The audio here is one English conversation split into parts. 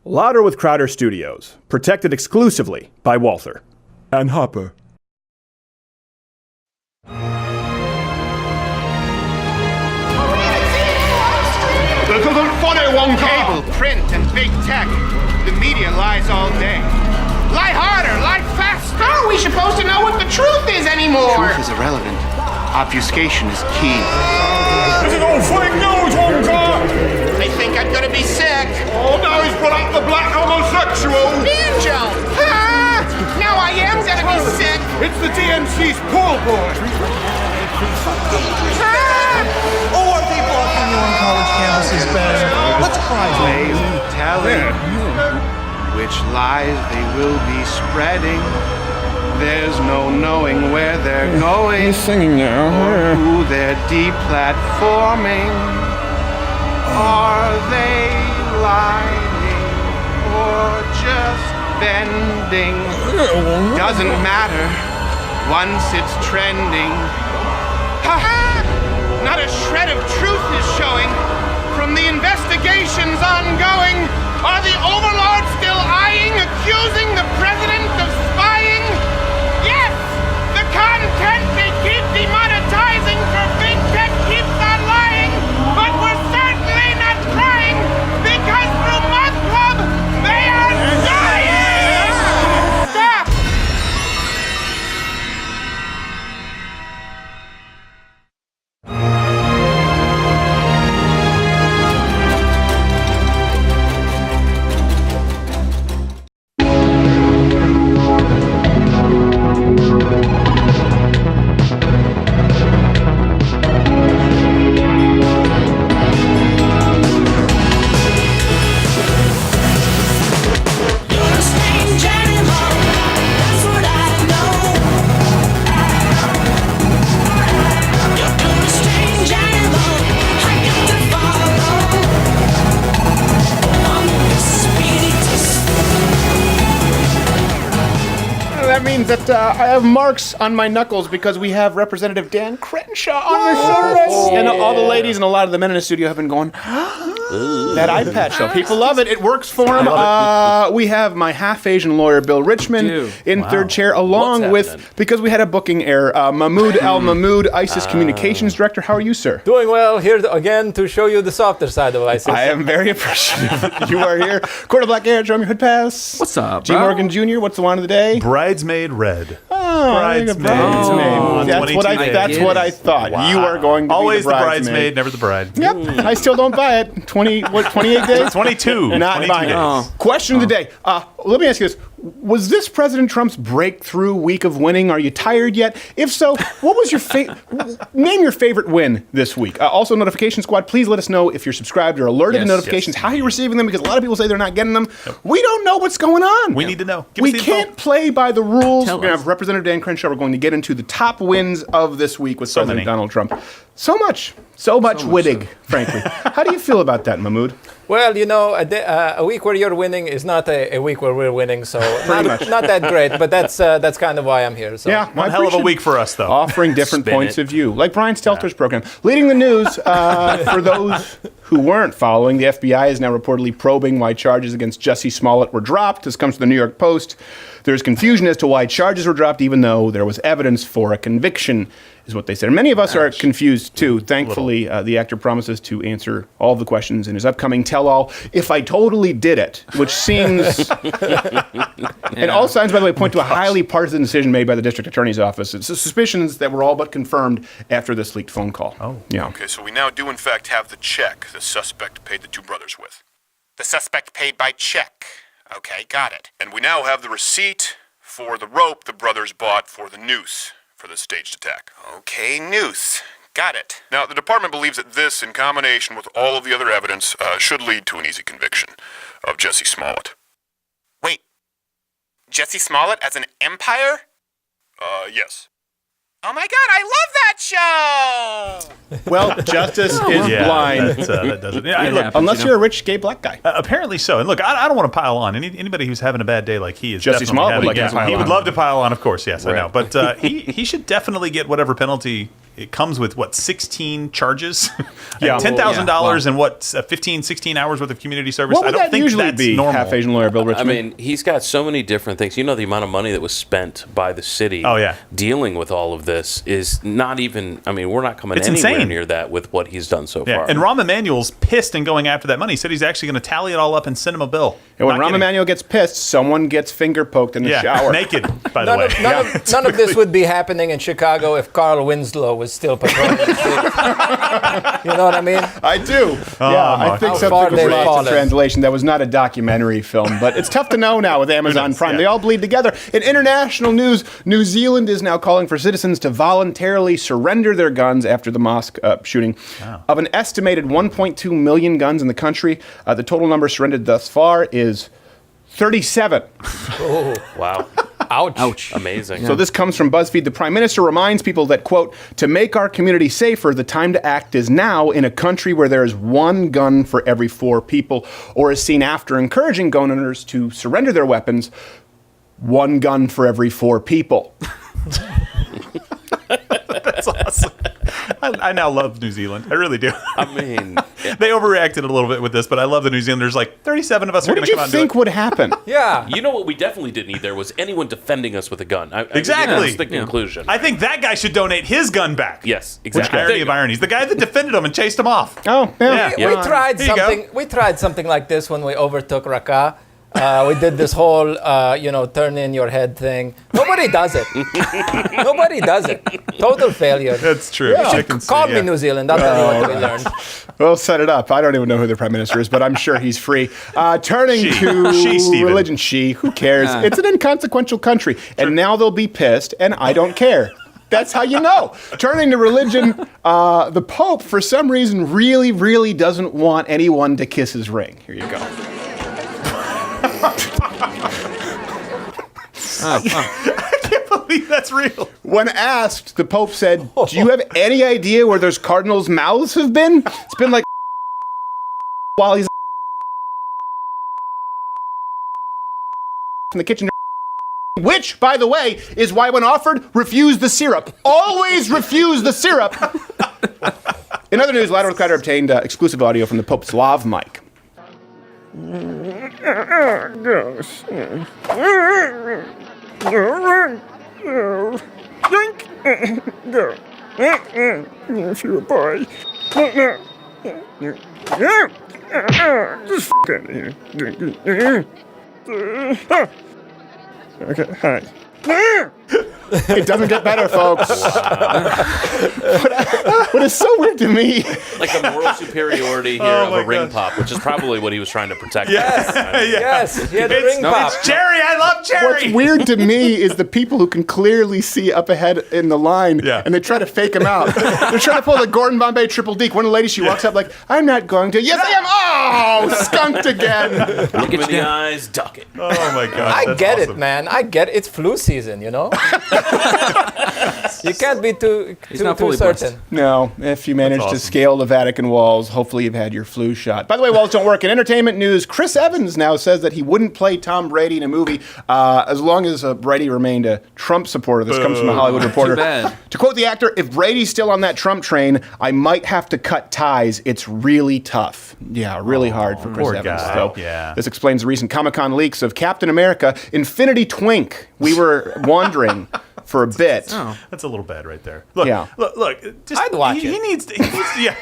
Louder with Crowder Studios. Protected exclusively by Walther. And Hopper. Cable, print, and big tech. The media lies all day. Lie harder, lie faster. How are we supposed to know what the truth is anymore? Truth is irrelevant. Obfuscation is key. This is all fake news, Wonka! They think I'm gonna be sick. Oh, now he's brought up the black homosexual! Banjo! Ah! Now I am gonna be sick. It's the DNC's pool boy! Ah! Oh, are they blocking you on college campuses, Ben? Let's prize They it. telling which lies they will be spreading. There's no knowing where they're going. He's singing now. Or who they're deplatforming. Are they lying or just bending? Doesn't matter once it's trending. Ha! Not a shred of truth is showing from the investigations ongoing. Are the overlords still eyeing, accusing the president of spying? Yes! The content they keep demonetizing for big tech keeps on lying, but we're certainly not crying because through Moth Club they are dying! Stop! That means that I have marks on my knuckles because we have Representative Dan Crenshaw on the show. And all the ladies and a lot of the men in the studio have been going, that eye patch show. People love it. It works for them. We have my half-Asian lawyer, Bill Richmond, in third chair, along with, because we had a booking error, Mahmoud Al-Mahmoud, ISIS Communications Director. How are you, sir? Doing well, here again to show you the softer side of ISIS. I am very appreciative you are here. Quarter Black Air, Jeremy Hood Pass. What's up, G. bro? Morgan Jr., what's the line of the day? Bridesmaid Red. Bridesmaid. Bridesmaid. That's what I thought. Wow. You are going to always be the bridesmaid, never the bride. Yep. I still don't buy it. 28 days? 22. Not 22 buying days. it. Question of the day. Let me ask you this. Was this President Trump's breakthrough week of winning? Are you tired yet? If so, what was your name your favorite win this week? Also, Notification Squad, please let us know if you're subscribed or alerted to notifications, how you're receiving them, because a lot of people say they're not getting them. Yep. We don't know what's going on. We need to know. We can't play by the rules. We're going to have Representative Dan Crenshaw. We're going to get into the top wins of this week with President Donald Trump. So much Wittig, frankly. How do you feel about that, Mahmoud? Well, you know, a week where you're winning is not a week where we're winning, so not that great, but that's kind of why I'm here. So. Yeah, one hell of a week for us, though. Offering different points of view, like Brian Stelter's program. Leading the news, for those who weren't following, the FBI is now reportedly probing why charges against Jussie Smollett were dropped. This comes from the New York Post. There's confusion as to why charges were dropped, even though there was evidence for a conviction, is what they said. Many of us are confused, too. Thankfully, the actor promises to answer all of the questions in his upcoming tell-all, If I Totally Did It, which seems... And all signs, by the way, point to a highly partisan decision made by the district attorney's office. It's suspicions that were all but confirmed after this leaked phone call. Oh. Yeah. Okay, so we now do, in fact, have the check the suspect paid the two brothers with. The suspect paid by check. Okay, got it. And we now have the receipt for the rope the brothers bought for the noose for the staged attack. Okay, noose. Got it. Now, the department believes that this, in combination with all of the other evidence, should lead to an easy conviction of Jussie Smollett. Wait. Jussie Smollett as an empire? Yes. Oh my God, I love that show! Well, justice is blind. That doesn't. Yeah, look, unless you're a rich gay black guy. Apparently so. And look, I don't want to pile on. Anybody who's having a bad day like he is, Jussie Smollett would like to pile he on. would love to pile on, of course. Yes, right. I know. But he should definitely get whatever penalty it comes with, what, 16 charges? Yeah. $10,000 and what, 15, 16 hours worth of community service? What would I don't that think usually that's be, normal. half-Asian lawyer Bill I Richmond? mean, he's got so many different things. You know, the amount of money that was spent by the city dealing with all of this is not even, I mean, we're not coming It's anywhere insane. near that with what he's done so Yeah, far. and Rahm Emanuel's pissed and going after that money. He said he's actually going to tally it all up and send him a bill. And when Not Rahm kidding. Emanuel gets pissed, someone gets finger poked in the shower. naked, by the way. None of this would be happening in Chicago if Carl Winslow was still patrolling the streets. You know what I mean? I do. I think How far something was they've lost in fallen. translation. That was not a documentary film, but it's tough to know now with Amazon knows, Prime. yeah. They all bleed together. In international news, New Zealand is now calling for citizens to voluntarily surrender their guns after the mosque shooting. Of an estimated 1.2 million guns in the country, the total number surrendered thus far is 37. Wow. Ouch. Amazing. So this comes from BuzzFeed. The Prime Minister reminds people that, quote, to make our community safer, the time to act is now in a country where there is one gun for every 4 people, or is seen after encouraging gun owners to surrender their weapons, one gun for every 4 people. That's awesome. I now love New Zealand. I really do. I mean, They overreacted a little bit with this, but I love the New Zealanders. Like, 37 of us are What going did to come you out and do think it. would happen? Yeah. you know what we definitely didn't need there was anyone defending us with a gun. Exactly. That's the conclusion. I think that guy should donate his gun back. Yes, Which exactly. irony of ironies. The guy that defended him and chased him off. Oh, yeah. Yeah. We tried Here you go. something. We tried something like this when we overtook Raqqa. We did this whole, turn in your head thing. Nobody does it. Nobody does it. Total failure. That's true. I can see, Call me yeah. New Zealand. I'll tell you what we learned. We'll set it up. I don't even know who the Prime Minister is, but I'm sure he's free. Turning She, to Stephen. religion, who cares? It's an inconsequential country, and now they'll be pissed, and I don't care. That's how you know. Turning to religion, the Pope, for some reason, really, really doesn't want anyone to kiss his ring. Here you go. I can't believe that's real. When asked, the Pope said, do you have any idea where those cardinals' mouths have been? It's been like while he's in the kitchen. Which, by the way, is why when offered, refuse the syrup. Always refuse the syrup. In other news, Louder with Crowder obtained exclusive audio from the Pope's lav mic. If you're a boy. Just f*** out of here. Okay, hi. It doesn't get better, folks. What is so weird to me. Like a moral superiority here Oh of my a ring gosh. pop, which is probably what he was trying to protect. Yes, he had a It's, ring pop. it's Jerry. I love Jerry. What's weird to me is the people who can clearly see up ahead in the line, Yeah. and they try to fake him out. They're trying to pull the Gordon Bombay triple deke. One of the ladies, she walks up like, I'm not going to. Yes, I am. Oh, skunked again. Look him in the eyes, duck it. Oh my gosh. I that's get awesome. it, man. I get it. It's flu season, you know? You can't be too not fully certain. No, if you manage to awesome. scale the Vatican walls, hopefully you've had your flu shot. By the way, walls don't work. In entertainment news, Chris Evans now says that he wouldn't play Tom Brady in a movie as long as Brady remained a Trump supporter. This comes from a Hollywood Reporter. bad. To quote the actor, if Brady's still on that Trump train, I might have to cut ties. It's really tough. Yeah, really hard for Chris poor Evans, guy. though. Yeah. This explains the recent Comic-Con leaks of Captain America Infinity Twink. We were wondering for a bit. That's a little bad right there. Look, Yeah. look. Just, I'd watch he it. needs to, yeah.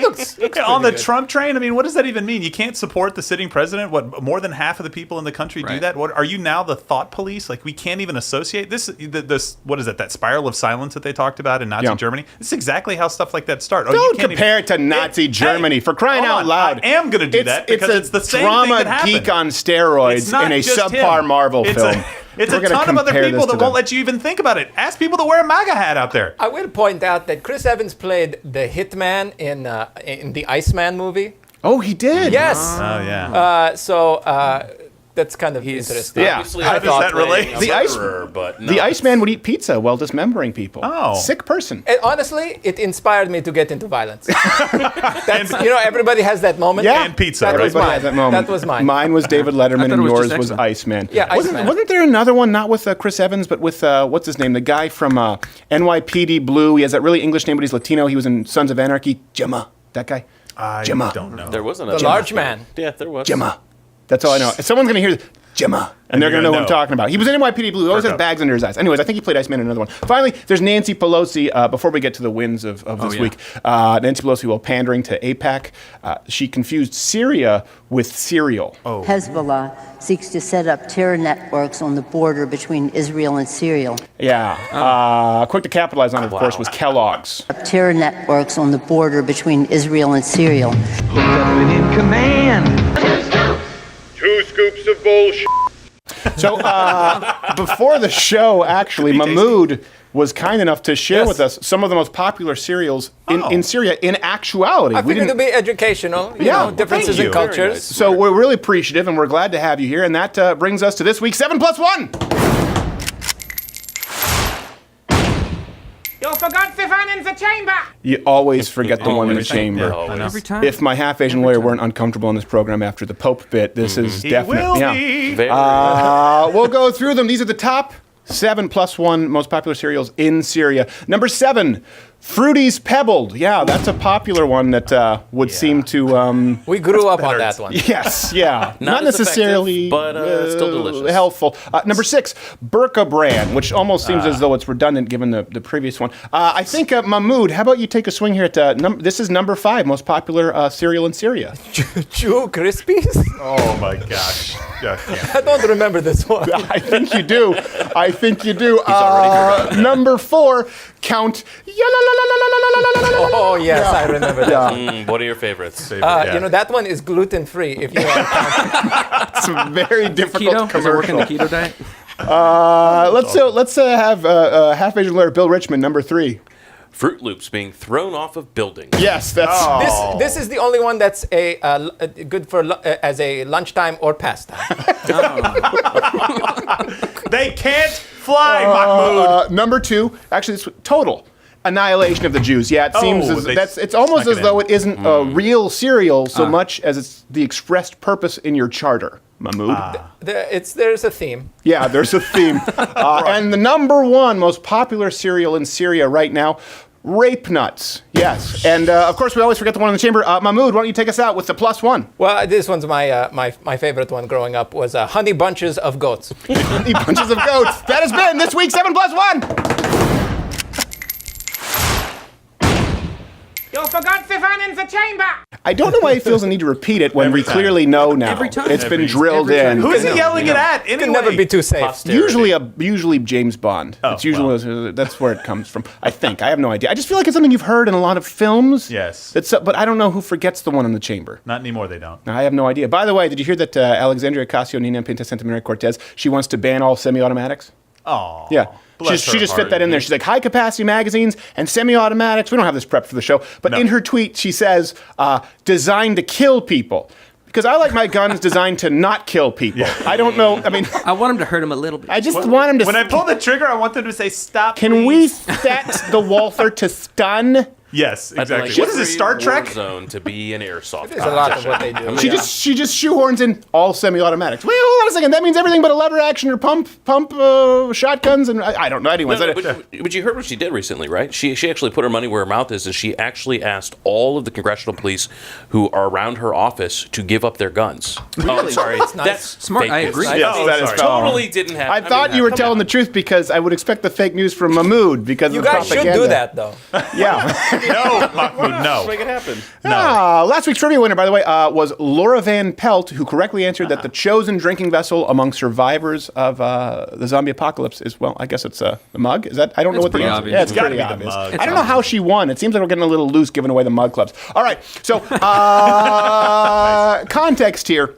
Looks On the pretty good. Trump train, I mean, what does that even mean? You can't support the sitting president? What, more than half of the people in the country do Right. that? What, are you now the thought police? Like, we can't even associate this, what is it, that spiral of silence that they talked about in Nazi Yeah. Germany? This is exactly how stuff like that start. Oh, you Don't can't compare even, it to Nazi Germany, for crying hold out on. loud. I am going to do that because it's the same drama thing that happened. geek on steroids It's not in a just subpar him. Marvel It's film. It's We're a gonna ton of other compare people this that to won't them. let you even think about it. Ask people to wear a MAGA hat out there. I will point out that Chris Evans played the hitman in the Iceman movie. Oh, he did. Yes. Oh, yeah. So that's kind of He's interesting. Yeah. obviously How a does that relate? a The ice- murderer, but The no. Iceman would eat pizza while dismembering people. Oh. Sick person. And honestly, it inspired me to get into violence. That's, everybody has that moment. Yeah. And pizza, That right? was mine. At that moment. That was mine. Mine was David Letterman, thought and it was yours just was X-Men. Iceman. Yeah, Iceman. Wasn't there another one, not with Chris Evans, but with, what's his name? The guy from NYPD Blue. He has that really English name, but he's Latino. He was in Sons of Anarchy. Gemma. That guy? I Gemma. don't know. There wasn't The large man. Yeah, there was. Gemma. That's all I know. Someone's going to hear this. Gemma. And they're you're going to know gonna what I'm know. talking about. He was in NYPD Blue. He always Perk has up. bags under his eyes. Anyways, I think he played Iceman in another one. Finally, there's Nancy Pelosi. Before we get to the wins of this yeah. week, Nancy Pelosi, while pandering to AIPAC, she confused Syria with cereal. Hezbollah seeks to set up terror networks on the border between Israel and Syria. Yeah. Quick to capitalize on it, of course, was Kellogg's. Terror networks on the border between Israel and Syria. Two scoops of bullshit. So before the show, actually, Mahmoud was kind enough to share Yes. with us some of the most popular cereals in Oh. Syria in actuality. I figured to be educational, Yeah, differences thank in you. cultures. Very nice. So we're really appreciative, and we're glad to have you here. And that brings us to this week's 7+1. You forgot the one in the chamber. You always forget the one in the every time. chamber. Yeah, I know. Every time. If my half-Asian lawyer weren't uncomfortable in this program after the Pope bit, this is He definitely... will yeah. be. Very We'll go through them. These are the top 7+1 most popular cereals in Syria. Number 7, Fruities Pebbled. Yeah, that's a popular one that would seem to... We grew up on that one. Yes, yeah. Not as necessarily effective, but still delicious. helpful. Number 6, Burqa Bran, which almost seems as though it's redundant given the previous one. I think, Mahmoud, how about you take a swing here at this is number 5 most popular cereal in Syria. Chew Krispies? Oh my gosh. Yeah, yeah. I don't remember this one. I think you do. I think you do. already Number 4, Count. Oh, yes, I remember that. What are your favorites? Yeah. That one is gluten-free if you are It's a very difficult Keto? Does it work in commercial. the keto diet? Let's have half-Asian lawyer Bill Richmond, number 3. Fruit Loops being thrown off of buildings. Yes, that's... This is the only one that's good for as a lunchtime or pastime. They can't fly, Mahmoud. Number 2, actually, it's total annihilation of the Jews. Yeah, it seems as, they it's almost snuck as it though in. it isn't a real cereal so much as it's the expressed purpose in your charter, Mahmoud. There's a theme. Yeah, there's a theme. And the number 1 most popular cereal in Syria right now, Rape Nuts. Yes. And, of course, we always forget the one in the chamber. Mahmoud, why don't you take us out with the +1? Well, this one's my favorite one growing up was Honey Bunches of Goats. Honey Bunches of Goats. That has been this week's 7+1. You forgot the one in the chamber. I don't know why he feels the need to repeat it when Every we time. clearly know now. Every time. It's been Every- drilled every in. time. Who is he No, yelling no. it at anyway? Can never be too safe. Posterity. Usually James Bond. Oh, It's usually that's where it comes from. I think. I have no idea. I just feel like it's something you've heard in a lot of films. Yes. But I don't know who forgets the one in the chamber. Not anymore, they don't. I have no idea. By the way, did you hear that Alexandria Ocasio-Nina Pinta Santa Maria Cortez, she wants to ban all semi-automatics? Oh. Yeah. She just fit that in there. She's like, high-capacity magazines and semi-automatics. We don't have this prepped for the show. But No. in her tweet, she says, designed to kill people. Because I like my guns designed to not kill people. I don't know. I mean, I want him to hurt him a little bit. I just want him to... When I pull the trigger, I want them to say, stop, Can we please. set the Walther to stun? Yes, I'd exactly. like What is this, Star every Trek? Warzone to be an airsoft. There's a lot of what they do. She just shoehorns in all semi-automatics. Wait, hold on a second. That means everything but a lever action or pump shotguns and I don't know. Anyways, No, but you heard what she did recently, right? She actually put her money where her mouth is, and she actually asked all of the congressional police who are around her office to give up their guns. Oh, I'm sorry. Nice. That's Smart, fake I news. agree. Yes, Oh, that is sorry. Totally didn't happen. I thought you were telling the truth because I would expect the fake news from Mahmoud because You of the guys should propaganda. do that, though. Yeah. No, Mahmoud, no. Make it happen. Last week's trivia winner, by the way, was Laura Van Pelt, who correctly answered that the chosen drinking vessel among survivors of the zombie apocalypse is, well, I guess it's the mug. Is that? I don't know what the pretty answer. obvious. Yeah, it's It's gotta pretty be the obvious. mug. I don't know how she won. It seems like we're getting a little loose giving away the mug clubs. All right, so context here.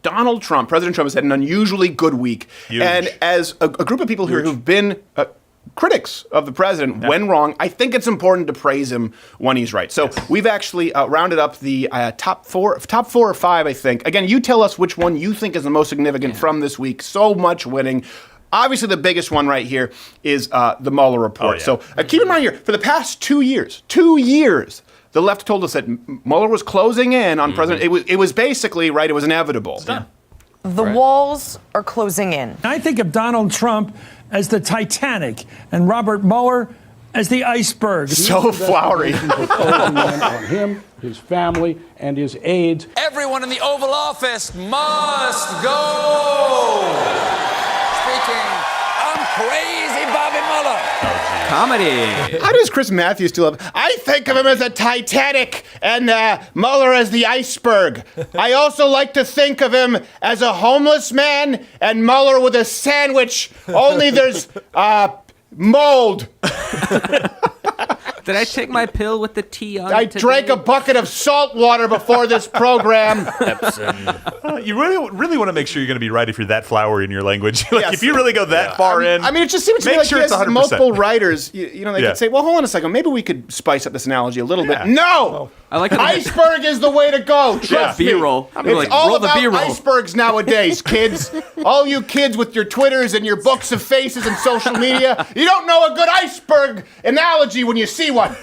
Donald Trump, President Trump, has had an unusually good week. Huge. And as a group of people here who've been critics of the president when wrong. I think it's important to praise him when he's right. So we've actually rounded up the top four or five, I think. Again, you tell us which one you think is the most significant from this week. So much winning. Obviously, the biggest one right here is the Mueller report. So keep in mind here, for the past 2 years, the left told us that Mueller was closing in on President. It was basically, right, it was inevitable. It's done. The walls are closing in. I think of Donald Trump as the Titanic and Robert Mueller as the iceberg. So flowery. On him, his family, and his aides. Everyone in the Oval Office must go. Speaking, I'm crazy Bobby Mueller. Comedy. How does Chris Matthews still have? I think of him as a Titanic and Mueller as the iceberg. I also like to think of him as a homeless man and Mueller with a sandwich. Only there's mold. Did I take my pill with the T on I today? drank a bucket of salt water before this program. You really want to make sure you're going to be right if you're that flowery in your language. If you really go that far in, I mean, it just seems to me make like sure he it's has 100%. multiple writers. You know, they could say, well, hold on a second. Maybe we could spice up this analogy a little bit. No! I like how iceberg is the way to go. Trust me. B-roll. It's all roll the about B-roll. icebergs nowadays, kids. All you kids with your Twitters and your books of faces and social media, you don't know a good iceberg analogy when you see one.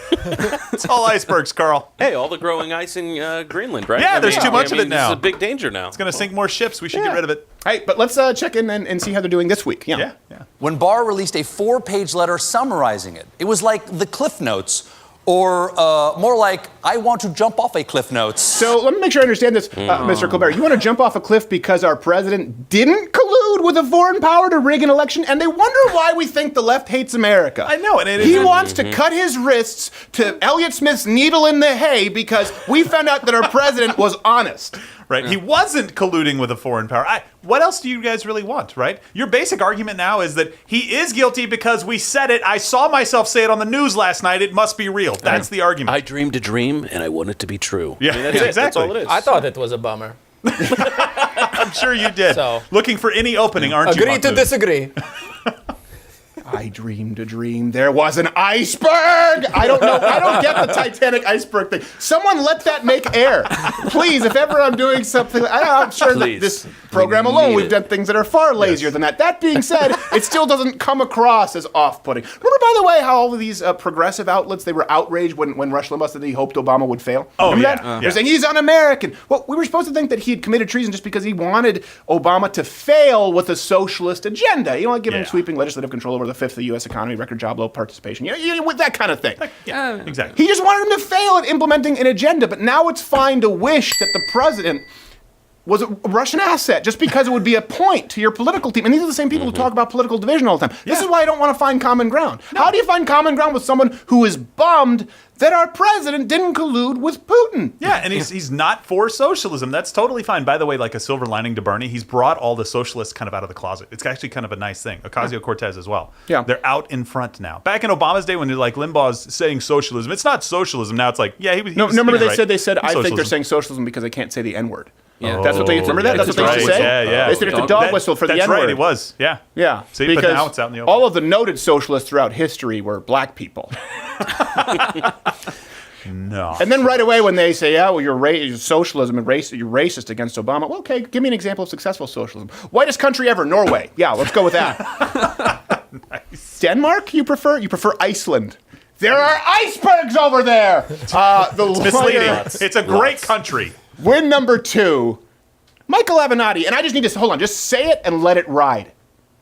It's all icebergs, Carl. Hey, all the growing ice in Greenland, right? Yeah, there's too much of it now. It's a big danger now. It's going to sink more ships. We should get rid of it. Hey, but let's check in and see how they're doing this week. Yeah. When Barr released a 4-page letter summarizing it, it was like the Cliff Notes, or more like, I want to jump off a Cliff Notes. So let me make sure I understand this, Mr. Colbert. You want to jump off a cliff because our president didn't collude with a foreign power to rig an election, and they wonder why we think the left hates America. I know. And he wants to cut his wrists to Elliott Smith's needle in the hay because we found out that our president was honest. Right. He wasn't colluding with a foreign power. What else do you guys really want, right? Your basic argument now is that he is guilty because we said it. I saw myself say it on the news last night. It must be real. That's the argument. I dreamed a dream, and I want it to be true. Yeah, I mean, that's it. exactly. That's all it is. I thought it was a bummer. I'm sure you did. So, looking for any opening, aren't you? Agree to disagree. I dreamed a dream. There was an iceberg. I don't know. I don't get the Titanic iceberg thing. Someone let that make air. Please, if ever I'm doing something, I'm sure that this program alone, we've done things that are far lazier than that. That being said, it still doesn't come across as off-putting. Remember, by the way, how all of these progressive outlets, they were outraged when Rush Limbaugh said that he hoped Obama would fail? Oh, Remember yeah. that? They're saying he's un-American. Well, we were supposed to think that he had committed treason just because he wanted Obama to fail with a socialist agenda. You know, like giving sweeping legislative control over the fifth of the U.S. economy, record job low participation, with that kind of thing. Yeah, exactly. He just wanted him to fail at implementing an agenda, but now it's fine to wish that the president was a Russian asset just because it would be a point to your political team. And these are the same people who talk about political division all the time. This is why I don't want to find common ground. No. How do you find common ground with someone who is bummed that our president didn't collude with Putin? Yeah, and he's not for socialism. That's totally fine. By the way, like a silver lining to Bernie, he's brought all the socialists kind of out of the closet. It's actually kind of a nice thing. Ocasio-Cortez as well. Yeah. They're out in front now. Back in Obama's day when they're like Limbaugh's saying socialism, it's not socialism. Now it's like, yeah, he was remember he was they right. said, I think they're Socialism. saying socialism because they can't say the N-word. Yeah. That's what they remember that? That's what they used to say? Yeah. They said it's a dog whistle for the That's N-word. right, it was. Yeah. Yeah. See, because but now it's out in the open. all of the noted socialists throughout history were black people. No. And then right away when they say, yeah, well, you're socialism and you're racist against Obama. Well, okay, give me an example of successful socialism. Whitest country ever, Norway. Yeah, let's go with that. Nice. Denmark, you prefer? You prefer Iceland. There are icebergs over there. It's misleading. It's a great country. Win number 2, Michael Avenatti. And I just need to, hold on, just say it and let it ride.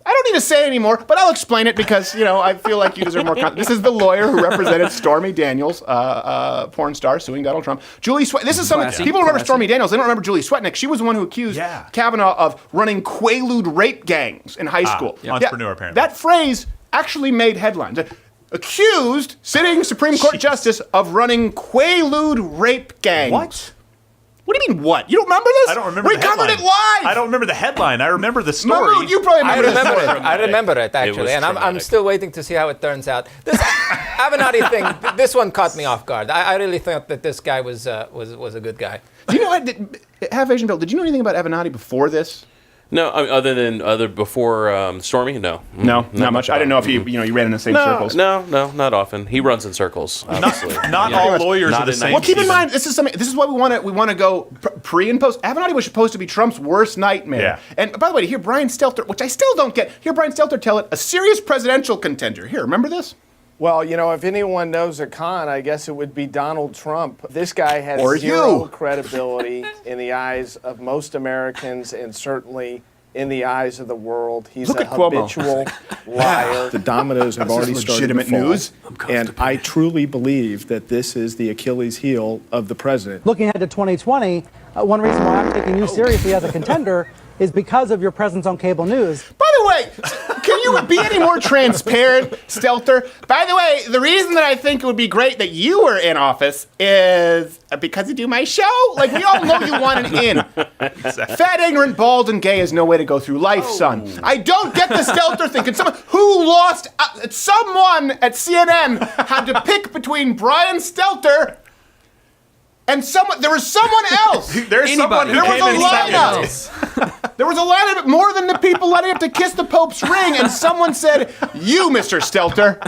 I don't need to say it anymore, but I'll explain it because, I feel like you deserve more content. This is the lawyer who represented Stormy Daniels, porn star suing Donald Trump. Julie Swetnick. This is someone, people remember Stormy Daniels. They don't remember Julie Swetnick. She was the one who accused Kavanaugh of running Quaalude rape gangs in high school. Entrepreneur, apparently. That phrase actually made headlines. Accused sitting Supreme Court justice of running Quaalude rape gangs. What? What do you mean, what? You don't remember this? I don't remember We the covered headline. it live! I don't remember the headline. I remember the story. No, you probably remember this. I remember it, actually. And I'm still waiting to see how it turns out. This Avenatti thing, this one caught me off guard. I really thought that this guy was a good guy. Do you know what? Half Asian Bill, did you know anything about Avenatti before this? No, I mean, other before Stormy, no. No, not much. I didn't know if you ran in the same circles. No, not often. He runs in circles. Obviously. Not all lawyers Not are the in same. Well, keep in Steven. mind, this is why we want to go pre and post. Avenatti was supposed to be Trump's worst nightmare. Yeah. And by the way, to hear Brian Stelter, which I still don't get, hear Brian Stelter tell it, a serious presidential contender. Here, remember this? Well, if anyone knows a con, I guess it would be Donald Trump. This guy has Or zero you. credibility in the eyes of most Americans and certainly in the eyes of the world. He's Look a at Cuomo. habitual liar. The dominoes have This is already started to legitimate fall. news. And I truly believe that this is the Achilles heel of the president. Looking ahead to 2020, one reason why I'm taking you seriously as a contender is because of your presence on cable news. By the way, can you be any more transparent, Stelter? By the way, the reason that I think it would be great that you were in office is because you do my show. Like, we all know you want an in. Exactly. Fat, ignorant, bald, and gay is no way to go through life, son. I don't get the Stelter thing. Can someone who lost, someone at CNN had to pick between Brian Stelter and someone. There was someone else. There's someone who There came was in a second. lineup. There was a lineup more than the people lining up to kiss the Pope's ring, and someone said, "You, Mr. Stelter."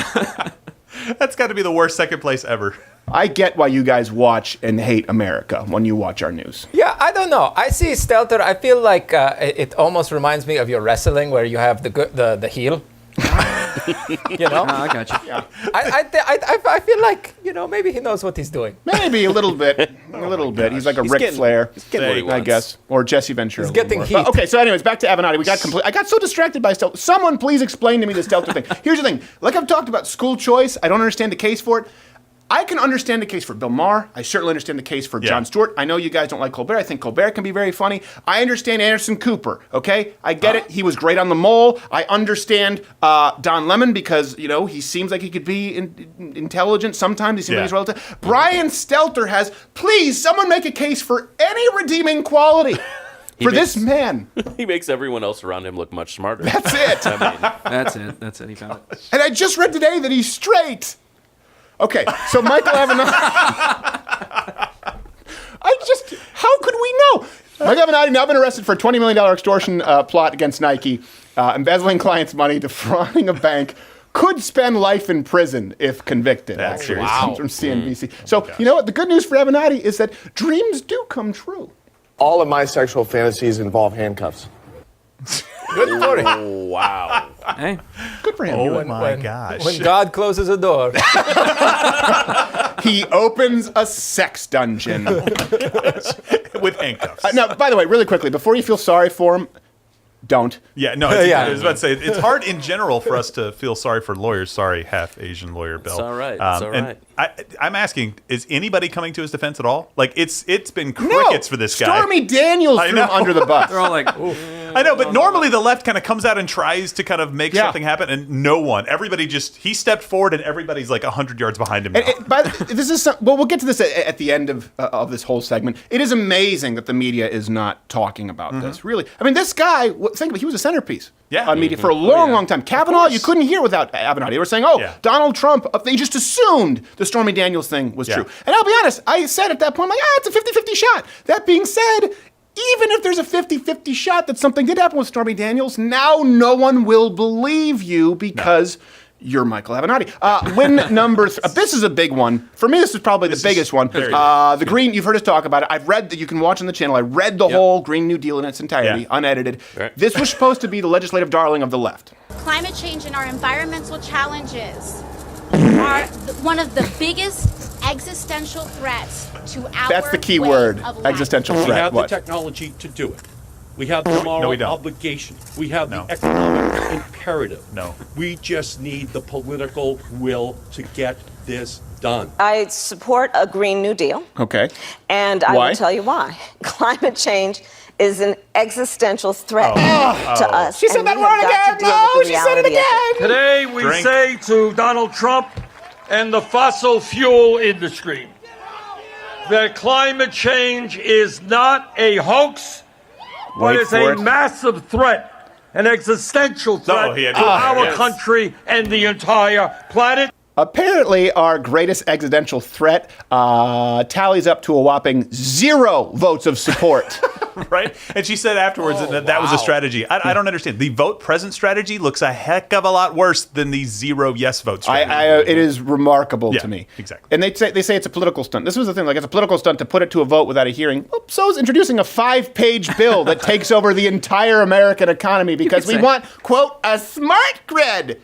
That's got to be the worst second place ever. I get why you guys watch and hate America when you watch our news. Yeah, I don't know. I see Stelter. I feel like it almost reminds me of your wrestling, where you have the heel. I got you. Yeah. I feel like maybe he knows what he's doing. Maybe a little bit. A little bit. He's like a Ric Flair, He's getting what he I wants. guess. Or Jesse Ventura. He's a little getting more. heat. But, okay, so anyways, back to Avenatti. I got so distracted by Stelter. Someone please explain to me the Stelter thing. Here's the thing. Like I've talked about school choice, I don't understand the case for it. I can understand the case for Bill Maher. I certainly understand the case for Jon Stewart. I know you guys don't like Colbert. I think Colbert can be very funny. I understand Anderson Cooper, okay? I get it. He was great on The Mole. I understand Don Lemon because, he seems like he could be intelligent. Sometimes he seems like he's relative. Brian Stelter has, please, someone make a case for any redeeming quality for this man. He makes everyone else around him look much smarter. That's it. That's it. He found it. And I just read today that he's straight. Okay, so Michael Avenatti. How could we know? Michael Avenatti now been arrested for a $20 million extortion plot against Nike, embezzling clients' money, defrauding a bank. Could spend life in prison if convicted. That's actually, serious. comes from CNBC. So you know what? The good news for Avenatti is that dreams do come true. All of my sexual fantasies involve handcuffs. Good for him. Oh, wow. Hey. Good for him. Oh my gosh. When God closes a door. He opens a sex dungeon. With handcuffs. Now, by the way, really quickly, before you feel sorry for him, don't. Yeah, no, I was about to say, it's hard in general for us to feel sorry for lawyers. Sorry, half Asian lawyer Bill. It's all right. It's all and right. I'm asking, is anybody coming to his defense at all? Like, it's been crickets for this guy. Stormy Daniels threw him under the bus. They're all like, I know, but normally the left kind of comes out and tries to kind of make something happen, and no one. Everybody he stepped forward, and everybody's like 100 yards behind him now. We'll get to this at the end of this whole segment. It is amazing that the media is not talking about this. Really, I mean, this guy. Think about it, he was a centerpiece on media for a long time. Kavanaugh, you couldn't hear without Avenatti. They were saying, Donald Trump. They just assumed the Stormy Daniels thing was true. And I'll be honest, I said at that point, it's a 50-50 shot. That being said, even if there's a 50-50 shot that something did happen with Stormy Daniels, now no one will believe you because you're Michael Avenatti. Win number this is a big one. For me, this is probably the biggest one. The Green, you've heard us talk about it. I've read that you can watch on the channel. I read the whole Green New Deal in its entirety, unedited. Right. This was supposed to be the legislative darling of the left. Climate change and our environmental challenges are one of the biggest existential threats to our That's the key way word, of life. existential We threat. have What? the technology to do it. We have the moral we don't. obligation. We have the economic imperative. We just need the political will to get this done. I support a Green New Deal. Okay. And I Why? will tell you why. Climate change is an existential threat to us. She said and that we have word got to again. deal No, with the she said it reality of it. again. Today we say to Donald Trump and the fossil fuel industry that climate change is not a hoax, but Wait is for a it. massive threat, an existential threat he had to to- our yes. country and the entire planet. Apparently, our greatest existential threat tallies up to a whopping 0 votes of support. Right? And she said afterwards that was a strategy. I don't understand. The vote present strategy looks a heck of a lot worse than the 0 yes vote strategy. It is remarkable to me. Exactly. And they say it's a political stunt. This was the thing, like it's a political stunt to put it to a vote without a hearing. Well, so is introducing a 5-page bill that takes over the entire American economy because we want, quote, a smart grid.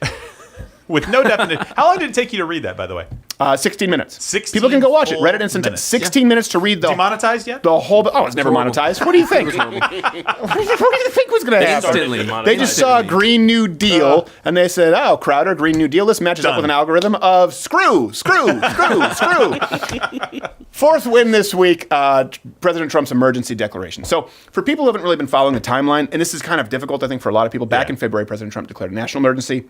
With no definition. How long did it take you to read that, by the way? 16 minutes. 16 People can go watch it. full Reddit Instant. minutes. 16 minutes to read the Demonetized yet? the whole. Oh, it's never monetized. What do you think? What do you think was going to happen? Instantly. They just saw a Green New Deal and they said, "Oh, Crowder, Green New Deal. This matches up with an algorithm of screw." Fourth win this week, President Trump's emergency declaration. So, for people who haven't really been following the timeline, and this is kind of difficult, I think, for a lot of people. Back in February, President Trump declared a national emergency.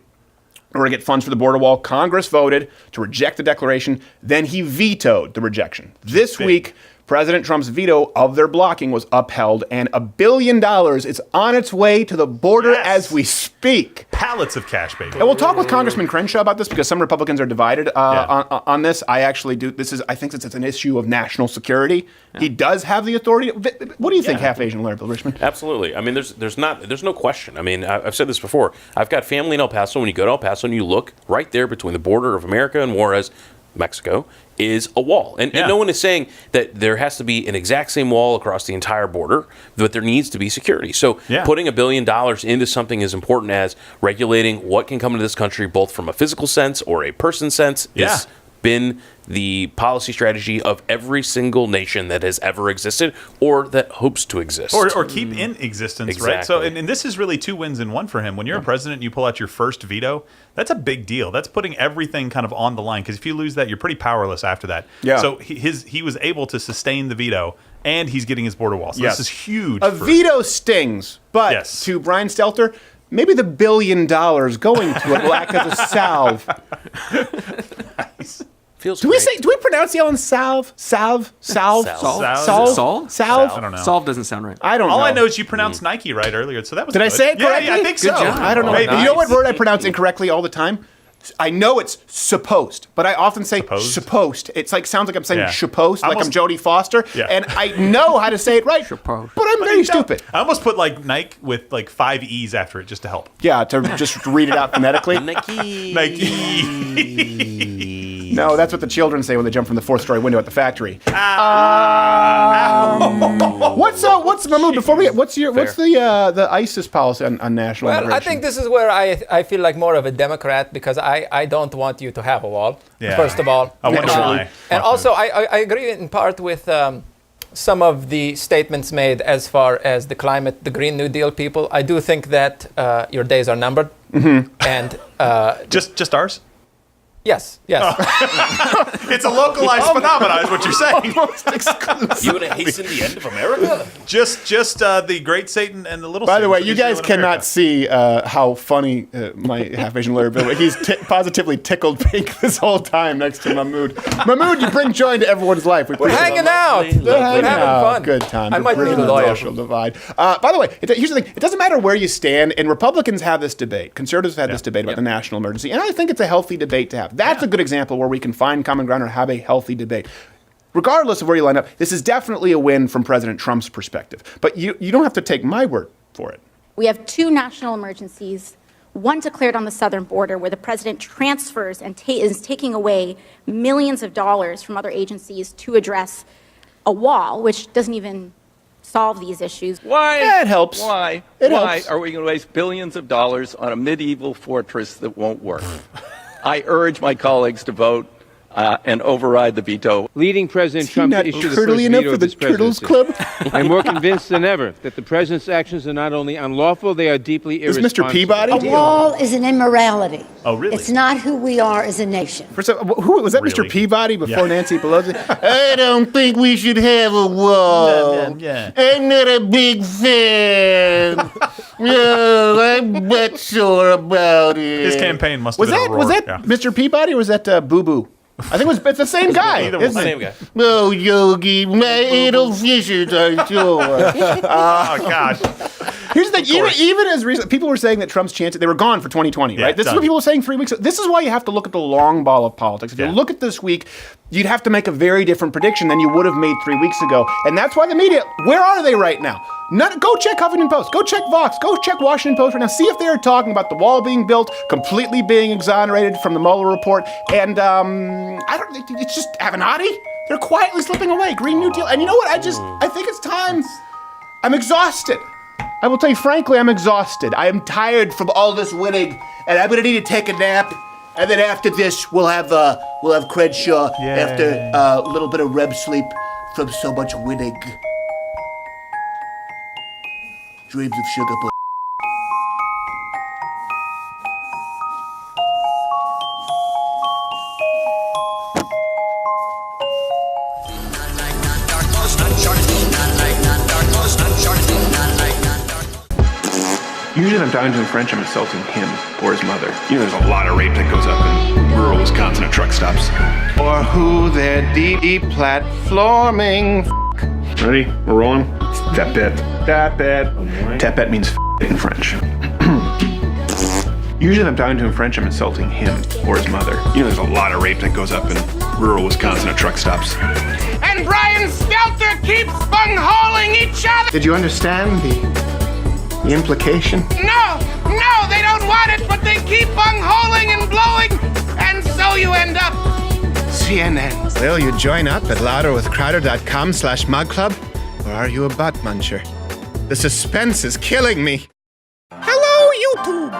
In order to get funds for the border wall, Congress voted to reject the declaration. Then he vetoed the rejection. This week, President Trump's veto of their blocking was upheld, and $1 billion is on its way to the border as we speak. Pallets of cash, baby. And we'll talk with Congressman Crenshaw about this because some Republicans are divided on this. I actually do. I think it's an issue of national security. Yeah. He does have the authority. What do you think, half Asian Larry Bill Richmond? Absolutely. I mean, there's no question. I mean, I've said this before. I've got family in El Paso. When you go to El Paso and you look right there between the border of America and Juarez, Mexico, is a wall. And no one is saying that there has to be an exact same wall across the entire border, but there needs to be security. So putting $1 billion into something as important as regulating what can come into this country, both from a physical sense or a person sense, is been the policy strategy of every single nation that has ever existed or that hopes to exist. Or keep in existence, right? So, and this is really 2 wins in 1 for him. When you're a president and you pull out your first veto, that's a big deal. That's putting everything kind of on the line, because if you lose that, you're pretty powerless after that. Yeah. So he was able to sustain the veto, and he's getting his border wall. So this is huge. A veto stings, but to Brian Stelter, maybe the $1 billion going to it will act as a salve. Nice. Do we pronounce the L in salve? Salve? Salve? Salve? Salve? I don't know. Salve doesn't sound right. I don't know. All I know is you pronounced Nike right earlier, so that was Did I say it correctly? Yeah, I think so. Good job. I don't know. Maybe. You know what word I pronounce incorrectly all the time? I know it's supposed, but I often say supposed. It's like sounds like I'm saying supposed, like I'm Jodie Foster, and I know how to say it right, but I'm very stupid. I almost put like Nike with like 5 E's after it just to help. Yeah, to just read it out phonetically. Nike. No, that's what the children say when they jump from the 4th-story window at the factory. What's Mahmoud? Before we get, what's the ISIS policy on national Well, immigration? I think this is where I feel like more of a Democrat, because I don't want you to have a wall, first of all. I wonder why. And also, I agree in part with some of the statements made as far as the climate, the Green New Deal people. I do think that your days are numbered. Mm-hmm. And just ours? Yes. It's a localized phenomenon, is what you're saying. Almost exclusive. You want to hasten the end of America? Just the great Satan and the little. By the Satan way, from you guys Israel and cannot America. see how funny my half Asian Larry Bill. He's positively tickled pink this whole time next to Mahmoud. Mahmoud, you bring joy into everyone's life. We're hanging out. We're having fun. Good time. I might be Bridging the the lawyer. social divide. By the way, here's the thing. It doesn't matter where you stand, and Republicans have this debate. Conservatives have had this debate about the national emergency, and I think it's a healthy debate to have. That's a good example where we can find common ground or have a healthy debate. Regardless of where you line up, this is definitely a win from President Trump's perspective. But you don't have to take my word for it. We have 2 national emergencies, one declared on the southern border where the president transfers and is taking away millions of dollars from other agencies to address a wall, which doesn't even solve these issues. Why? Yeah, it helps. Why? It Why helps. are we going to waste billions of dollars on a medieval fortress that won't work? I urge my colleagues to vote and override the veto. Leading President Trump to issue the first turtly enough veto for of the his Turtles presidency. Club? I'm more convinced than ever that the president's actions are not only unlawful, they are deeply Is irresponsible. Mr. Peabody? A wall is an immorality. Oh, really? It's not who we are as a nation. Who was that? Mr. Peabody before Nancy Pelosi? I don't think we should have a wall. I'm not a big fan. No, I'm not sure about it. His campaign must have Was been that a roar. was that Mr. Peabody or was that Boo Boo? I think it's the same guy. Either one. Isn't it? Same guy. Oh, Yogi, my little fishes are yours. Oh gosh. Here's the thing, even as recent, people were saying that Trump's chances, they were gone for 2020, right? This is what people were saying 3 weeks ago. This is why you have to look at the long ball of politics. If you look at this week, you'd have to make a very different prediction than you would have made 3 weeks ago. And that's why the media, where are they right now? Go check Huffington Post, go check Vox, go check Washington Post right now. See if they are talking about the wall being built, completely being exonerated from the Mueller report, and it's just Avenatti. They're quietly slipping away. Green New Deal. And you know what? I think it's time. I'm exhausted. I will tell you frankly, I'm exhausted. I am tired from all this winning, and I'm gonna need to take a nap. And then after this, we'll have Crenshaw after a little bit of REM sleep from so much winning. Dreams of sugar. Usually when I'm talking to a French, I'm insulting him or his mother. You know, there's a lot of rape that goes up in rural Wisconsin at truck stops. Or who they're deep platforming. Ready? We're rolling? Tapet. Tapet. Tapet means in French. Usually when I'm talking to a French, I'm insulting him or his mother. You know, there's a lot of rape that goes up in rural Wisconsin at truck stops. And Brian Stelter keeps bunghauling each other. Did you understand the implication? No, they don't want it, but they keep bunghauling and blowing, and so you end up CNN. Will you join up at louderwithcrowder.com/mugclub? Or are you a butt muncher? The suspense is killing me. Hello, YouTube.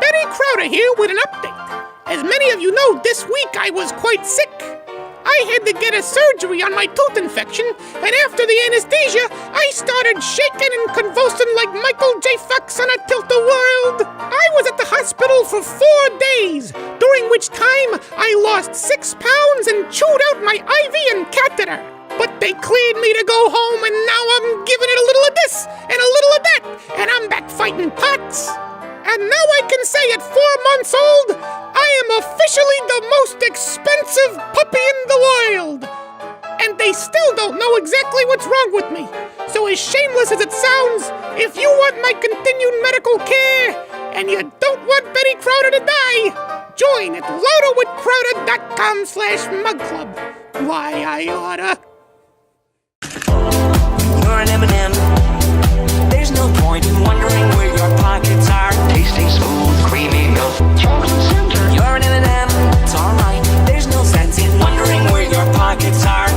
Betty Crowder here with an update. As many of you know, this week I was quite sick. I had to get a surgery on my tooth infection, and after the anesthesia, I started shaking and convulsing like Michael J. Fox on a Tilt-A-Whirl. I was at the hospital for 4 days, during which time I lost 6 pounds and chewed out my IV and catheter. But they cleared me to go home, and now I'm giving it a little of this and a little of that, and I'm back fighting POTS. And now I can say at 4 months old, I am officially the most expensive puppy in the world. And they still don't know exactly what's wrong with me. So as shameless as it sounds, if you want my continued medical care, and you don't want Betty Crowder to die, join at louderwithcrowder.com/mugclub. Why, I oughta. You're an M&M. There's no point in wondering where your pockets are. Tasting smooth, creamy milk. You're an M&M. It's alright. There's no sense in wondering where your pockets are.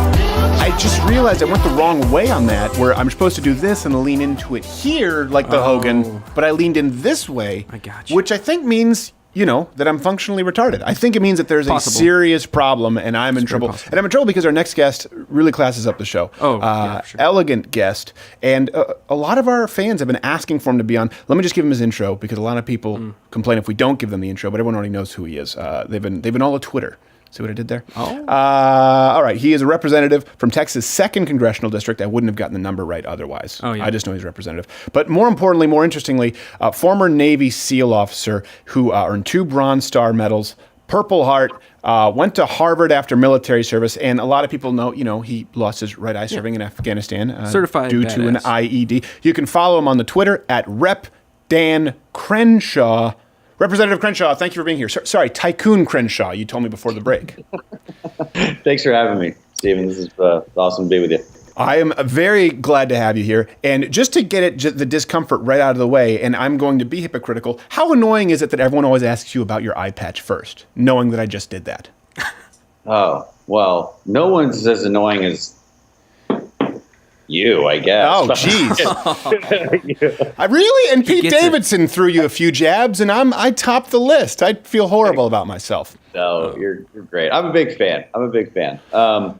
I just realized I went the wrong way on that, where I'm supposed to do this and lean into it here like the Hogan, but I leaned in this way, which I think means, you know, that I'm functionally retarded. I think it means that there's a serious problem and I'm in trouble. And I'm in trouble because our next guest really classes up the show. Elegant guest. And a lot of our fans have been asking for him to be on. Let me just give him his intro because a lot of people complain if we don't give them the intro, but everyone already knows who he is. They've been all at Twitter. See what I did there? All right. He is a representative from Texas' 2nd Congressional District. I wouldn't have gotten the number right otherwise. I just know he's a representative. But more importantly, more interestingly, former Navy SEAL officer who earned 2 Bronze Star medals, Purple Heart, went to Harvard after military service. And a lot of people know, he lost his right eye serving in Afghanistan Certified due to an IED. You can follow him on the Twitter at Rep. Dan Crenshaw. Representative Crenshaw, thank you for being here. Sorry, Tycoon Crenshaw, you told me before the break. Thanks for having me, Stephen. This is awesome to be with you. I am very glad to have you here. And just to get the discomfort right out of the way, and I'm going to be hypocritical, how annoying is it that everyone always asks you about your eye patch first, knowing that I just did that? Oh, well, no one's as annoying as you, I guess. Oh, jeez. Really? And Pete Davidson threw you a few jabs, and I topped the list. I feel horrible about myself. No, you're great. I'm a big fan. No,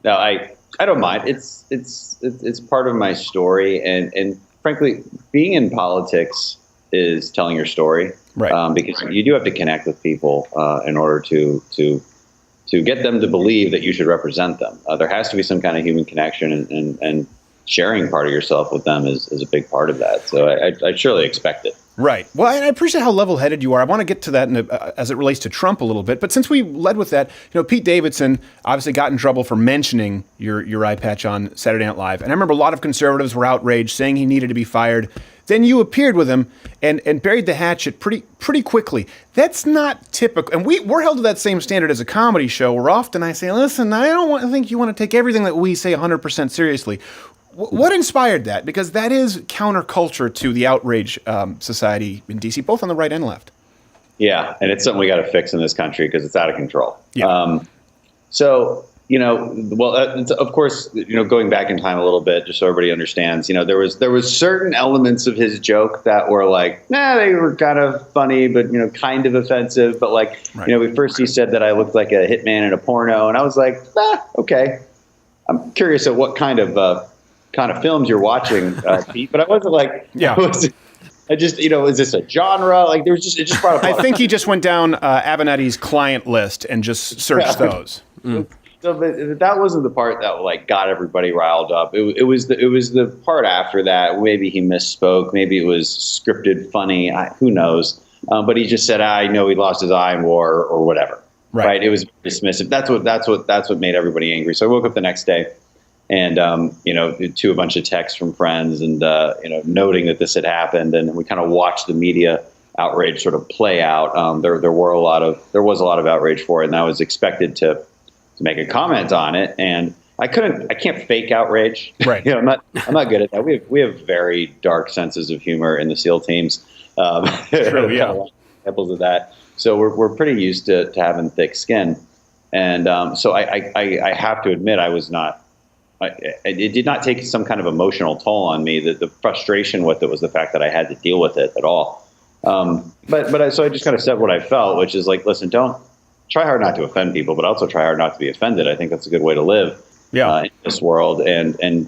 I don't mind. It's part of my story, and frankly, being in politics is telling your story, right? Because you do have to connect with people in order to get them to believe that you should represent them. There has to be some kind of human connection, and sharing part of yourself with them is a big part of that. So I surely expect it. Right. Well, I appreciate how level-headed you are. I want to get to that as it relates to Trump a little bit. But since we led with that, Pete Davidson obviously got in trouble for mentioning your eye patch on Saturday Night Live. And I remember a lot of conservatives were outraged, saying he needed to be fired. Then you appeared with him and buried the hatchet pretty quickly. That's not typical. And we're held to that same standard as a comedy show, where often I say, listen, I don't think you want to take everything that we say 100% seriously. What inspired that? Because that is counterculture to the outrage society in D.C., both on the right and left. Yeah, and it's something we got to fix in this country because it's out of control. Yeah. Of course, going back in time a little bit, just so everybody understands, there was certain elements of his joke that were like, they were kind of funny, but, kind of offensive. But first he said that I looked like a hitman in a porno, and I was like, okay. I'm curious at what kind of films you're watching, Pete, but I wasn't like, I just, is this a genre? Like, it just brought up. I think he just went down Avenatti's client list and just searched those. So, but that wasn't the part that got everybody riled up. It was the part after that. Maybe he misspoke. Maybe it was scripted, funny. Who knows? But he just said, "I know he lost his eye in war or whatever." Right? It was dismissive. That's what made everybody angry. So I woke up the next day, and to a bunch of texts from friends, and noting that this had happened, and we kind of watched the media outrage sort of play out. There was a lot of outrage for it, and I was expected to make a comment on it, and I can't fake outrage. Right. I'm not good at that. We have very dark senses of humor in the SEAL teams. True, yeah. Examples of that. So we're pretty used to having thick skin, and so I have to admit I was not. It did not take some kind of emotional toll on me. The frustration with it was the fact that I had to deal with it at all. So I just kind of said what I felt, which is like, listen, don't try hard not to offend people, but also try hard not to be offended. I think that's a good way to live in this world. And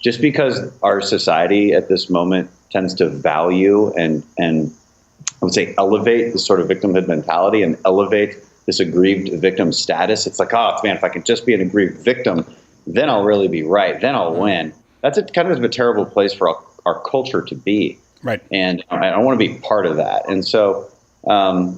just because our society at this moment tends to value and I would say elevate this sort of victimhood mentality and elevate this aggrieved victim status. It's like, if I can just be an aggrieved victim, then I'll really be right. Then I'll win. That's kind of a terrible place for our culture to be. Right. And I don't want to be part of that. And so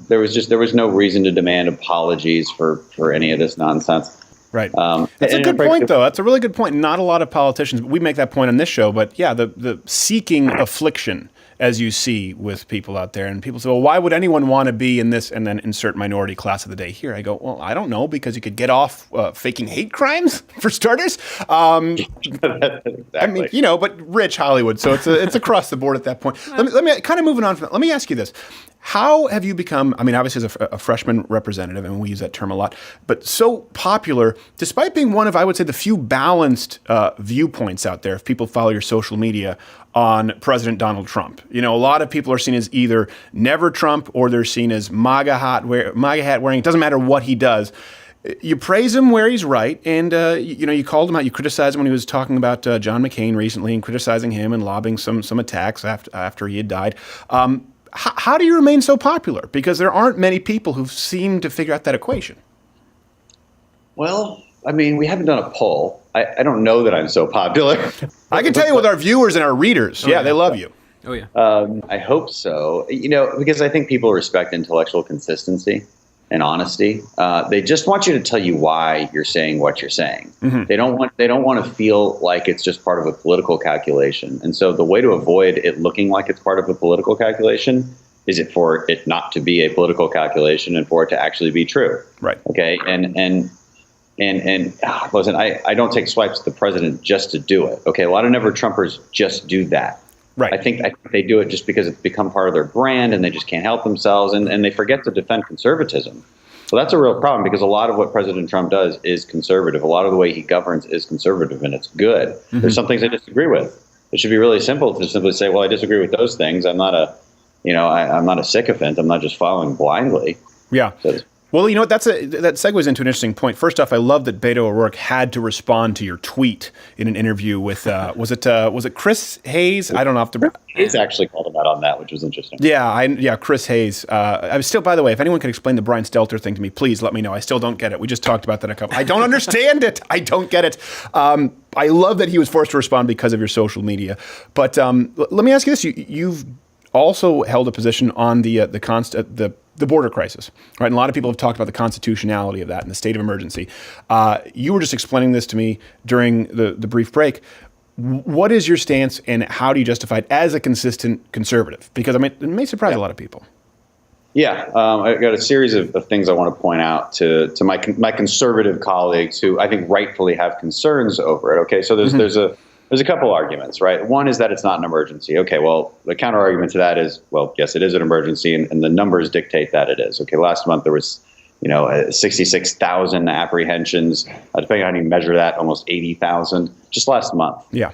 there was no reason to demand apologies for any of this nonsense. Right. That's a good point, though. That's a really good point. Not a lot of politicians, we make that point on this show, but yeah, the seeking affliction, as you see with people out there. And people say, well, why would anyone want to be in this? And then insert minority class of the day here. I go, well, I don't know, because you could get off faking hate crimes, for starters. Exactly. I mean, but rich Hollywood. So it's across the board at that point. Let me kind of moving on from that. Let me ask you this. How have you become, obviously as a freshman representative, and we use that term a lot, but so popular, despite being one of, I would say, the few balanced viewpoints out there, if people follow your social media, on President Donald Trump. A lot of people are seen as either never Trump or they're seen as MAGA hat wearing. It doesn't matter what he does. You praise him where he's right, and you called him out. You criticized him when he was talking about John McCain recently and criticizing him and lobbing some attacks after he had died. How do you remain so popular? Because there aren't many people who seem to figure out that equation. Well, we haven't done a poll. I don't know that I'm so popular. I can tell you with our viewers and our readers. They love you. Oh, yeah. I hope so. Because I think people respect intellectual consistency and honesty. They just want you to tell you why you're saying what you're saying. Mm-hmm. They don't want to feel like it's just part of a political calculation. And so the way to avoid it looking like it's part of a political calculation is for it not to be a political calculation and for it to actually be true. Right. Okay. And listen, I don't take swipes at the president just to do it. Okay. A lot of never Trumpers just do that. Right. I think they do it just because it's become part of their brand and they just can't help themselves and they forget to defend conservatism. So that's a real problem because a lot of what President Trump does is conservative. A lot of the way he governs is conservative and it's good. Mm-hmm. There's some things I disagree with. It should be really simple to simply say, well, I disagree with those things. I'm not I'm not a sycophant. I'm not just following blindly. Yeah. So, well, that segues into an interesting point. First off, I love that Beto O'Rourke had to respond to your tweet in an interview with was it Chris Hayes? I don't know. Hayes actually called him out on that, which was interesting. Yeah, Chris Hayes. I'm still, by the way, if anyone can explain the Brian Stelter thing to me, please let me know. I still don't get it. We just talked about that a couple. I don't understand it. I don't get it. I love that he was forced to respond because of your social media. But let me ask you this: you've also held a position on the border crisis, right? And a lot of people have talked about the constitutionality of that and the state of emergency. You were just explaining this to me during the brief break. What is your stance, and how do you justify it as a consistent conservative? Because, I mean, it may surprise a lot of people. Yeah, I've got a series of things I want to point out to my conservative colleagues who I think rightfully have concerns over it. Okay, so there's a couple arguments, right? One is that it's not an emergency. Okay, well, the counter argument to that is, well, yes, it is an emergency, and the numbers dictate that it is. Okay, last month there was 66,000 apprehensions. Depending on how you measure that, almost 80,000 just last month. Yeah.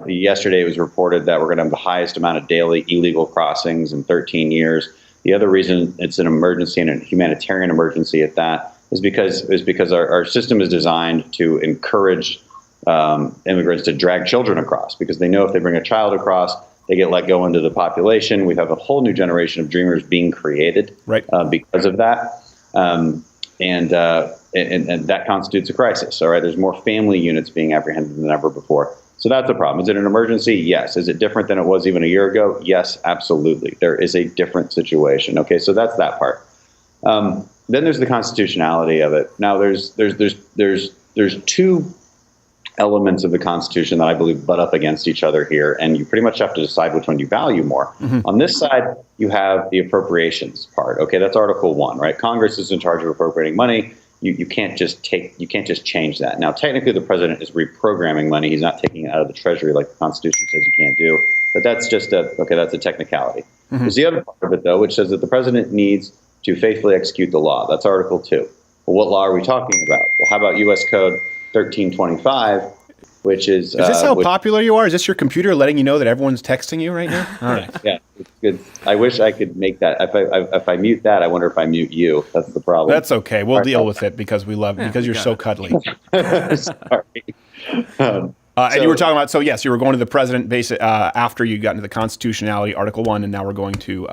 Yesterday it was reported that we're going to have the highest amount of daily illegal crossings in 13 years. The other reason it's an emergency, and a humanitarian emergency at that, is because our system is designed to encourage immigrants to drag children across, because they know if they bring a child across, they get let go into the population. We have a whole new generation of dreamers being created because of that. And that constitutes a crisis. All right, there's more family units being apprehended than ever before. So that's a problem. Is it an emergency? Yes. Is it different than it was even a year ago? Yes, absolutely. There is a different situation. Okay, so that's that part. Then there's the constitutionality of it. Now there's two elements of the Constitution that I believe butt up against each other here, and you pretty much have to decide which one you value more. Mm-hmm. On this side, you have the appropriations part. Okay, that's Article 1, right? Congress is in charge of appropriating money. You can't just change that. Now, technically, the president is reprogramming money. He's not taking it out of the Treasury like the Constitution says you can't do. But that's just that's a technicality. Mm-hmm. There's the other part of it, though, which says that the president needs to faithfully execute the law. That's Article 2. Well, what law are we talking about? Well, how about U.S. Code 1325, which is... Is this how popular you are? Is this your computer letting you know that everyone's texting you right now? All right. Yeah, it's good. I wish I could make that. If I mute that, I wonder if I mute you. That's the problem. That's okay. We'll deal with it because we love because you're so cuddly. Sorry. And you were talking about, so yes, you were going to the president after you got into the constitutionality, Article 1, and now we're going to...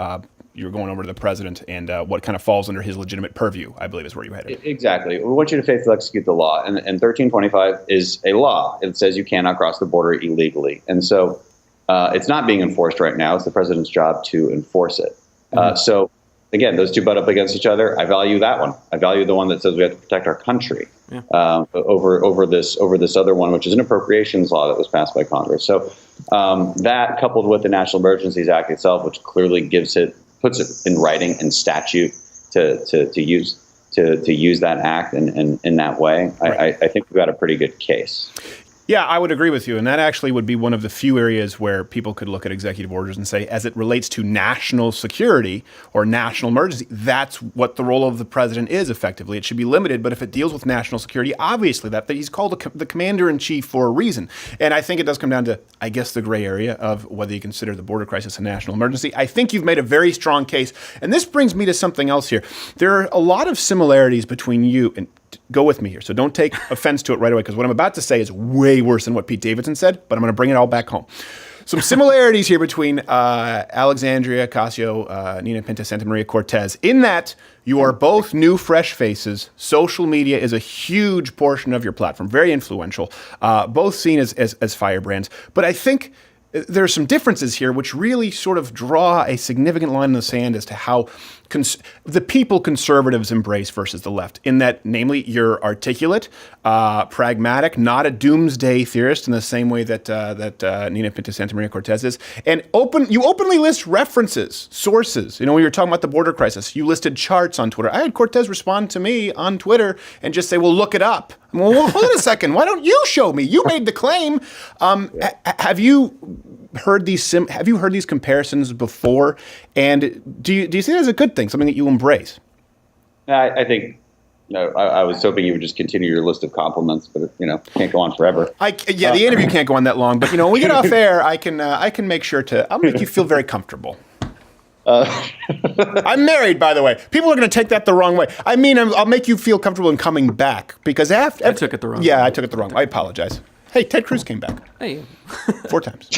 you're going over to the president and what kind of falls under his legitimate purview, I believe is where you headed. Exactly. We want you to faithfully execute the law. And 1325 is a law. It says you cannot cross the border illegally. And so it's not being enforced right now. It's the president's job to enforce it. Mm-hmm. So, again, those two butt up against each other. I value that one. I value the one that says we have to protect our country over this other one, which is an appropriations law that was passed by Congress. So that coupled with the National Emergencies Act itself, which clearly puts it in writing and statute to use that act and in that way. Right. I think we've got a pretty good case. Yeah, I would agree with you. And that actually would be one of the few areas where people could look at executive orders and say, as it relates to national security or national emergency, that's what the role of the president is effectively. It should be limited. But if it deals with national security, obviously that he's called the commander-in-chief for a reason. And I think it does come down to, I guess, the gray area of whether you consider the border crisis a national emergency. I think you've made a very strong case. And this brings me to something else here. There are a lot of similarities between you and... Go with me here. So don't take offense to it right away, because what I'm about to say is way worse than what Pete Davidson said, but I'm going to bring it all back home. Some similarities here between Alexandria Ocasio, Nina Pinta Santa Maria Cortez, in that you are both new, fresh faces. Social media is a huge portion of your platform, very influential, both seen as firebrands. But I think there are some differences here which really sort of draw a significant line in the sand as to how the people conservatives embrace versus the left, in that, namely, you're articulate, pragmatic, not a doomsday theorist in the same way that Nina Pinta Santa Maria Cortez is, and you openly list references, sources. You know, when you were talking about the border crisis, you listed charts on Twitter. I had Cortez respond to me on Twitter and just say, well, look it up. Well, hold on a second. Why don't you show me? You made the claim. Have you heard these comparisons before? And do you see it as a good thing, something that you embrace? I think. No, I was hoping you would just continue your list of compliments, but can't go on forever. The interview can't go on that long. But when we get off air, I can make sure I'll make you feel very comfortable. I'm married, by the way. People are going to take that the wrong way. I mean, I'll make you feel comfortable in coming back, because I took it the wrong way. Yeah, I took it the wrong way. I apologize. Hey, Ted Cruz came back. Hey. 4 times.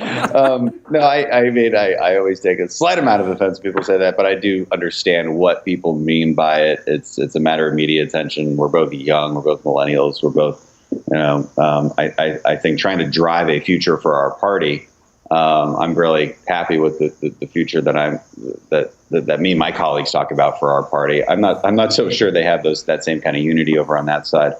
No, I always take a slight amount of offense when people say that, but I do understand what people mean by it. It's a matter of media attention. We're both young. We're both millennials. We're both, I think, trying to drive a future for our party I'm really happy with the future that me and my colleagues talk about for our party. I'm not so sure they have that same kind of unity over on that side.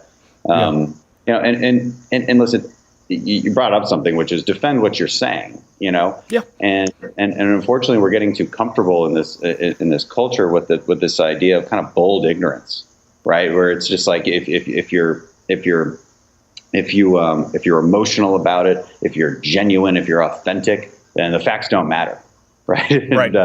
You know, and listen, you brought up something, which is defend what you're saying. You know, and unfortunately, we're getting too comfortable in this culture with this idea of kind of bold ignorance, right? Where it's just like if you're emotional about it, if you're genuine, if you're authentic, then the facts don't matter, right? Right.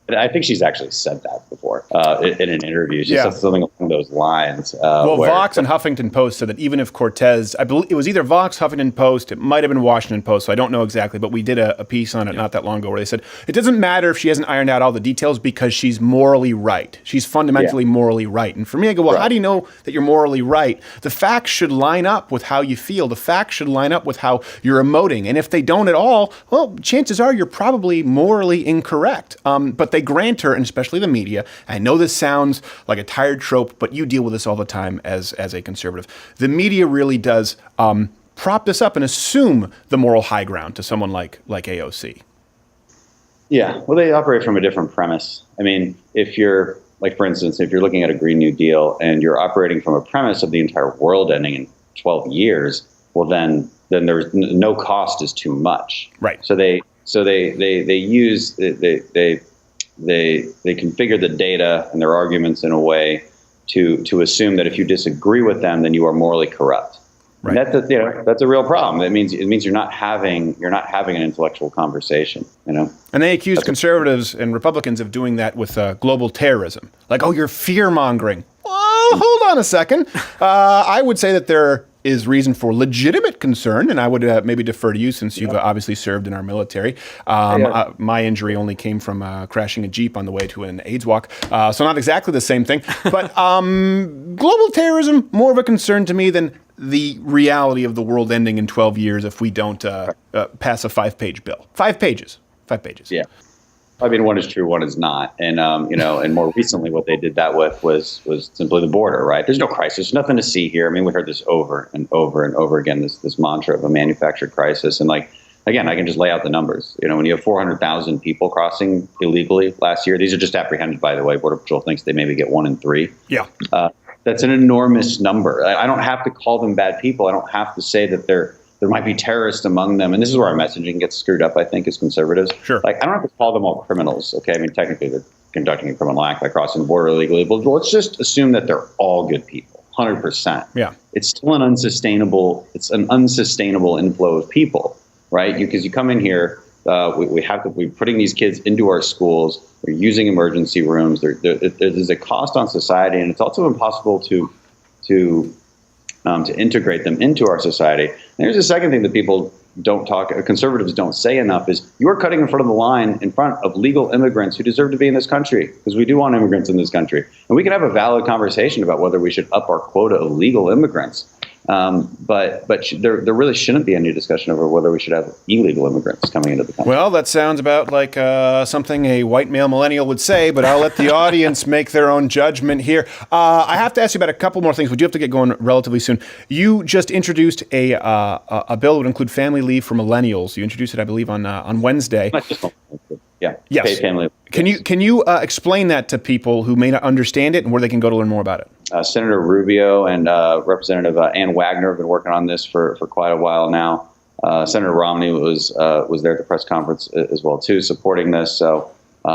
And I think she's actually said that before in an interview. She said something along those lines. Well, Vox and Huffington Post said that even if Cortez, I believe it was either Vox, Huffington Post, it might have been Washington Post, so I don't know exactly, but we did a piece on it not that long ago where they said it doesn't matter if she hasn't ironed out all the details because she's morally right. She's fundamentally morally right. And for me, I go, well, how do you know that you're morally right? The facts should line up with how you feel. The facts should line up with how you're emoting. And if they don't at all, well, chances are you're probably morally incorrect. But they grant her, and especially the media, I know this sounds like a tired trope, but you deal with this all the time as a conservative. The media really does prop this up and assume the moral high ground to someone like AOC. Yeah, well, they operate from a different premise. I mean, if you're, like, for instance, if you're looking at a Green New Deal and you're operating from a premise of the entire world ending in 12 years, well, then there's no cost is too much. Right. So they configure the data and their arguments in a way to assume that if you disagree with them, then you are morally corrupt. Right. And that's a real problem. It means you're not having an intellectual conversation. You know. And they accuse conservatives and Republicans of doing that with global terrorism. Like, oh, you're fear mongering. Well, hold on a second. I would say that there is reason for legitimate concern, and I would maybe defer to you since you've obviously served in our military. My injury only came from crashing a Jeep on the way to an AIDS walk, so not exactly the same thing. But global terrorism, more of a concern to me than the reality of the world ending in 12 years if we don't pass a 5-page bill. 5 pages. 5 pages. Yeah. I mean, one is true, one is not. And, and more recently what they did that with was simply the border, right? There's no crisis, nothing to see here. I mean, we heard this over and over and over again, this mantra of a manufactured crisis. And like, again, I can just lay out the numbers. You know, when you have 400,000 people crossing illegally last year, these are just apprehended, by the way. Border Patrol thinks they maybe get 1 in 3. Yeah. That's an enormous number. I don't have to call them bad people. I don't have to say that there might be terrorists among them. And this is where our messaging gets screwed up, I think, as conservatives. Sure. Like, I don't have to call them all criminals, okay? I mean, technically, they're conducting a criminal act by crossing the border illegally. But let's just assume that they're all good people, 100%. Yeah. It's still an unsustainable inflow of people, right? Because you come in here, we're putting these kids into our schools. They're using emergency rooms. There's a cost on society, and it's also impossible to integrate them into our society. And here's the second thing that conservatives don't say enough is you are cutting in front of the line in front of legal immigrants who deserve to be in this country, because we do want immigrants in this country. And we can have a valid conversation about whether we should up our quota of legal immigrants. But there really shouldn't be any discussion over whether we should have illegal immigrants coming into the country. Well, that sounds about like something a white male millennial would say, but I'll let the audience make their own judgment here. I have to ask you about a couple more things. We do have to get going relatively soon. You just introduced a bill that would include family leave for millennials. You introduced it, I believe, on Wednesday. Yeah. Yes. Paid family. Can you explain that to people who may not understand it and where they can go to learn more about it? Senator Rubio and Representative Ann Wagner have been working on this for quite a while now. Senator Romney was there at the press conference as well too, supporting this. So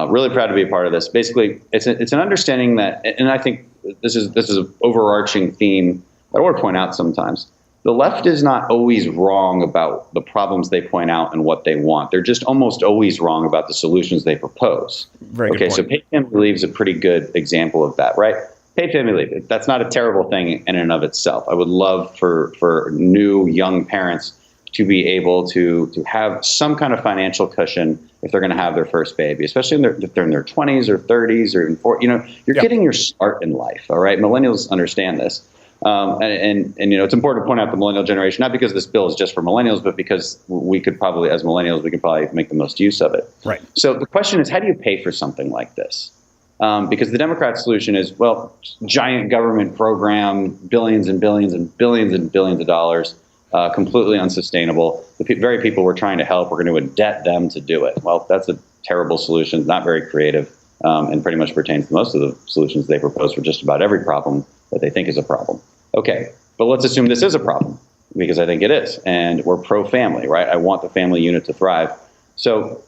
really proud to be a part of this. Basically, it's an understanding that, and I think this is an overarching theme that I want to point out sometimes. The left is not always wrong about the problems they point out and what they want. They're just almost always wrong about the solutions they propose. Very good point. So paid family leave is a pretty good example of that, right? Paid family leave, that's not a terrible thing in and of itself. I would love for new young parents to be able to have some kind of financial cushion if they're going to have their first baby, especially if they're in their 20s or 30s or in 40s. You're getting your start in life, all right? Millennials understand this. And it's important to point out the millennial generation, not because this bill is just for millennials, but because we could probably, as millennials, we could probably make the most use of it. Right. So the question is, how do you pay for something like this? Because the Democrat solution is, well, giant government program, billions and billions and billions and billions of dollars. completely unsustainable. The very people we're trying to help, we're going to indebt them to do it. Well, that's a terrible solution, not very creative, and pretty much pertains to most of the solutions they propose for just about every problem that they think is a problem. Okay, but let's assume this is a problem, because I think it is, and we're pro-family, right? I want the family unit to thrive. So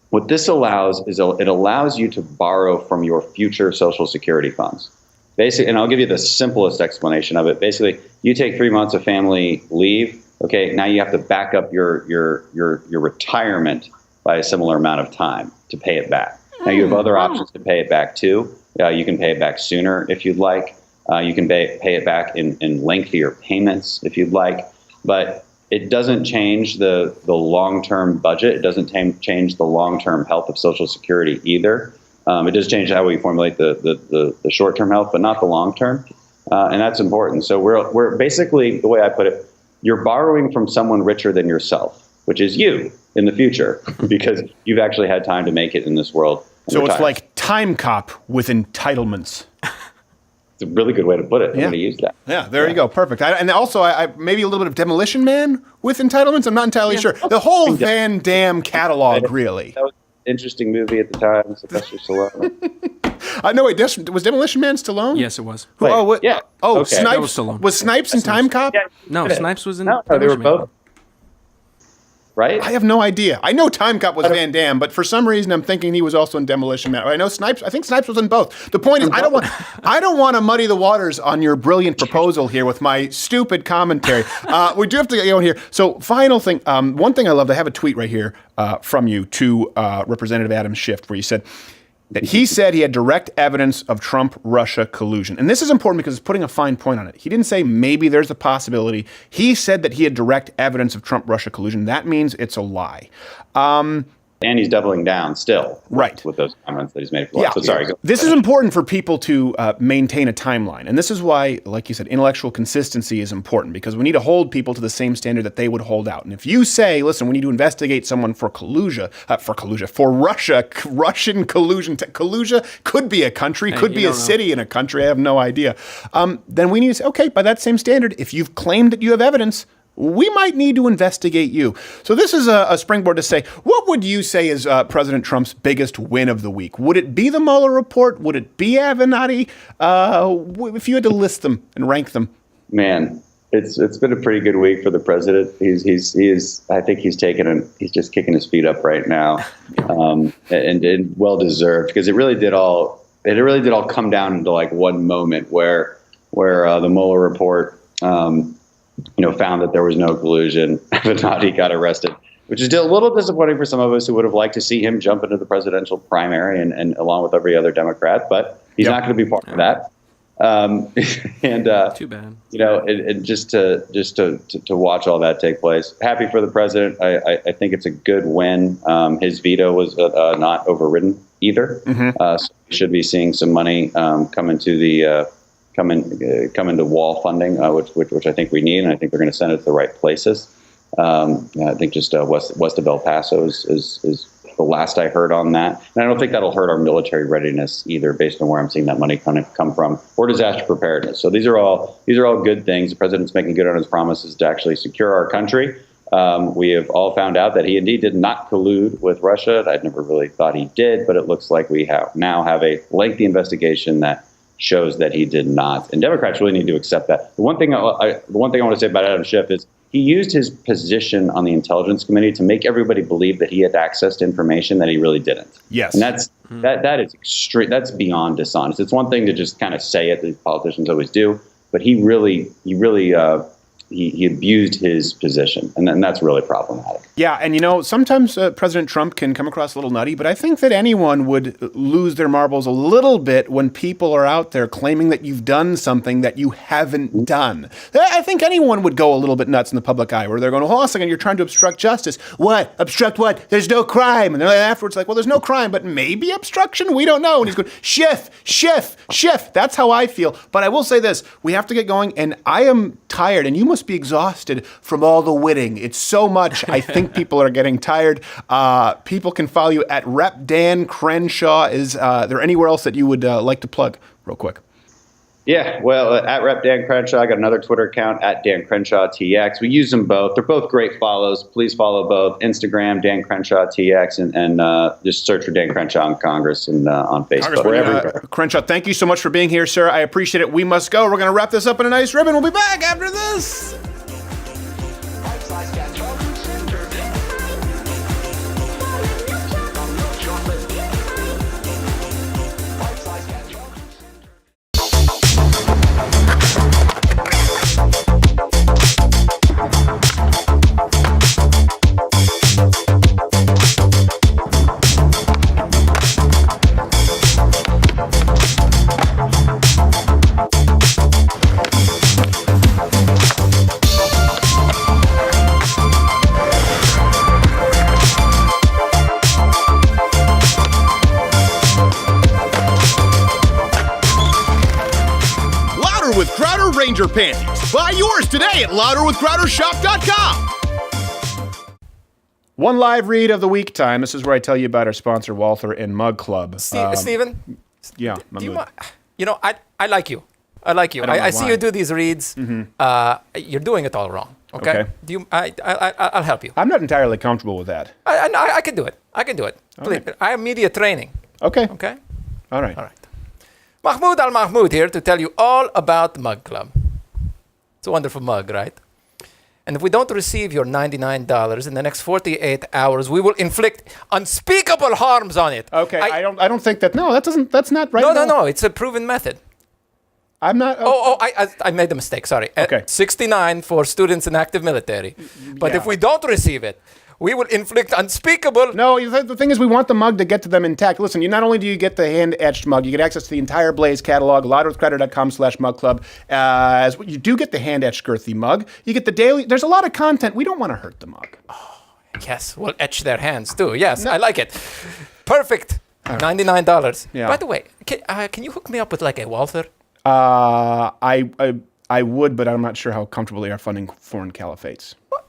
what this allows is it allows you to borrow from your future Social Security funds. Basically, and I'll give you the simplest explanation of it. Basically, you take 3 months of family leave. Okay, now you have to back up your retirement by a similar amount of time to pay it back. Now you have other options to pay it back too. You can pay it back sooner if you'd like. You can pay it back in lengthier payments if you'd like. But it doesn't change the long-term budget. It doesn't change the long-term health of Social Security either. It does change how we formulate the short-term health, but not the long-term, and that's important. So we're basically, the way I put it, you're borrowing from someone richer than yourself, which is you in the future, because you've actually had time to make it in this world. So it's like Time Cop with entitlements. It's a really good way to put it. I'm going to use that. Yeah, there you go. Perfect. And also, I maybe a little bit of Demolition Man with entitlements. I'm not entirely sure. The whole Van Damme catalog, really. That was an interesting movie at the time. Sylvester Stallone. I know. Wait, was Demolition Man Stallone? Yes, it was. Yeah. Oh, Okay. Snipes That was Stallone. Was Snipes in Time Cop? No, Snipes was in. No, they were both. Right? I have no idea. I know Time Cop was Van Damme, but for some reason I'm thinking he was also in Demolition Man. I know Snipes. I think Snipes was in both. The point is, I don't want to muddy the waters on your brilliant proposal here with my stupid commentary. We do have to get on here. So, final thing. One thing I loved. I have a tweet right here from you to Representative Adam Schiff, where you said that he said he had direct evidence of Trump-Russia collusion. And this is important because it's putting a fine point on it. He didn't say maybe there's a possibility. He said that he had direct evidence of Trump-Russia collusion. That means it's a lie. And he's doubling down still, right, with those comments that he's made. Yeah, so sorry. This is important for people to maintain a timeline, and this is why, like you said, intellectual consistency is important, because we need to hold people to the same standard that they would hold out. And if you say, "Listen, we need to investigate someone for Russian collusion," Kalusia could be a country, could be a city in a country. I have no idea. Then we need to say, okay, by that same standard, if you've claimed that you have evidence, we might need to investigate you. So this is a springboard to say, what would you say is President Trump's biggest win of the week? Would it be the Mueller report? Would it be Avenatti? If you had to list them and rank them. Man, it's been a pretty good week for the president. I think he's just kicking his feet up right now, and well deserved, because it really did all come down into like one moment where the Mueller report found that there was no collusion. Avenatti got arrested, which is still a little disappointing for some of us who would have liked to see him jump into the presidential primary and along with every other Democrat, but he's not going to be part of that. Too bad. And just to watch all that take place. Happy for the president. I think it's a good win. His veto was not overridden either. So we should be seeing some money come into the come into wall funding, which I think we need, and I think they're going to send it to the right places. I think just west of El Paso is the last I heard on that, and I don't think that'll hurt our military readiness either, based on where I'm seeing that money come from, or disaster preparedness. So these are all good things. The president's making good on his promises to actually secure our country. We have all found out that he indeed did not collude with Russia. I'd never really thought he did, but it looks like we now have a lengthy investigation that shows that he did not, and Democrats really need to accept that. The one thing I want to say about Adam Schiff is he used his position on the Intelligence Committee to make everybody believe that he had access to information that he really didn't. Yes, and that is extreme. That's beyond dishonest. It's one thing to just kind of say it, as politicians always do, but he really abused his position, and that's really problematic. Yeah, and sometimes President Trump can come across a little nutty, but I think that anyone would lose their marbles a little bit when people are out there claiming that you've done something that you haven't done. I think anyone would go a little bit nuts in the public eye, where they're going, hold on a second, you're trying to obstruct justice. What? Obstruct what? There's no crime. And they're afterwards like, well, there's no crime, but maybe obstruction? We don't know. And he's going, Schiff. That's how I feel. But I will say this, we have to get going, and I am tired, and you must be exhausted from all the witting. It's so much. I think people are getting tired. People can follow you at Rep Dan Crenshaw. Is there anywhere else that you would like to plug real quick? Yeah, well, at Rep Dan Crenshaw, I got another Twitter account at Dan Crenshaw TX. We use them both. They're both great follows. Please follow both. Instagram, Dan Crenshaw TX, and just search for Dan Crenshaw in Congress and on Facebook. We're everywhere. Crenshaw, thank you so much for being here, sir. I appreciate it. We must go. We're going to wrap this up in a nice ribbon. We'll be back after this. With Crowder Ranger panties. Buy yours today at louderwithcrowdershop.com. One live read of the week time. This is where I tell you about our sponsor, Walther and Mug Club. Steven? Yeah. I like you. I like you. I see you do these reads. Mm-hmm. You're doing it all wrong. Okay. I'll help you. I'm not entirely comfortable with that. I can do it. I can do it. Please. I have media training. Okay. Okay. All right. Mahmoud Al-Mahmoud here to tell you all about the Mug Club. It's a wonderful mug, right? And if we don't receive your $99 in the next 48 hours, we will inflict unspeakable harms on it. Okay, I don't think that. No, that's not right. No. It's a proven method. I'm not. I made a mistake. Sorry. Okay. 69 for students in active military. But if we don't receive it, we will inflict unspeakable. No, the thing is, we want the mug to get to them intact. Listen, not only do you get the hand-etched mug, you get access to the entire Blaze catalog, louderwithcrowder.com/mugclub. As you do get the hand-etched girthy mug. You get the daily. There's a lot of content. We don't want to hurt the mug. Oh, yes, we'll etch their hands too. Yes, I like it. Perfect. $99. Yeah. By the way, can you hook me up with like a Walther? I would, but I'm not sure how comfortable they are funding foreign caliphates. What?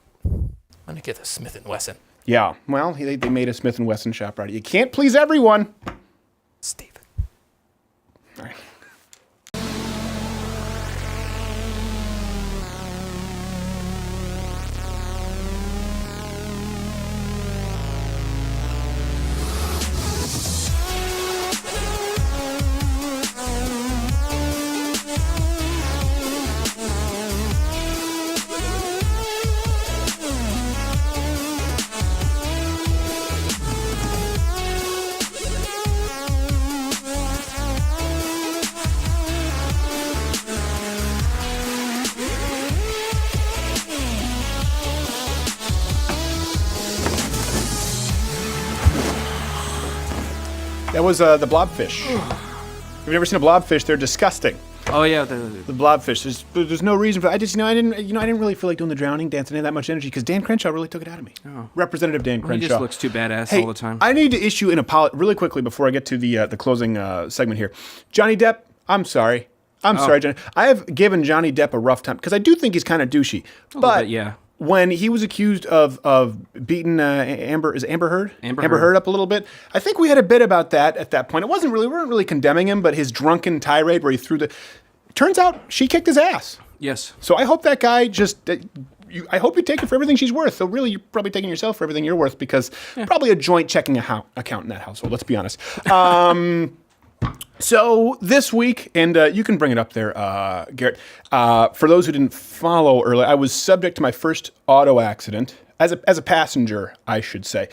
I'm gonna get a Smith & Wesson. Yeah, well, they made a Smith & Wesson shop right. You can't please everyone. Steven. All right. That was the blobfish. If you've never seen a blobfish, they're disgusting. Oh yeah, the blobfish. There's no reason for. I didn't really feel like doing the drowning dance and that much energy because Dan Crenshaw really took it out of me. Oh. Representative Dan Crenshaw. He just looks too badass Hey, all the time. I need to issue an apology really quickly before I get to the closing segment here. Johnny Depp, I'm sorry. I'm sorry, Johnny. I have given Johnny Depp a rough time because I do think he's kind of douchey. But yeah. When he was accused of beating Amber Heard? Amber Heard up a little bit. I think we had a bit about that at that point. We weren't really condemning him, but his drunken tirade where he threw the. Turns out she kicked his ass. Yes. So I hope that guy I hope you take her for everything she's worth. So really, you're probably taking yourself for everything you're worth because probably a joint checking account in that household. Let's be honest. So this week, and you can bring it up there, Garrett. For those who didn't follow earlier, I was subject to my first auto accident as a passenger, I should say.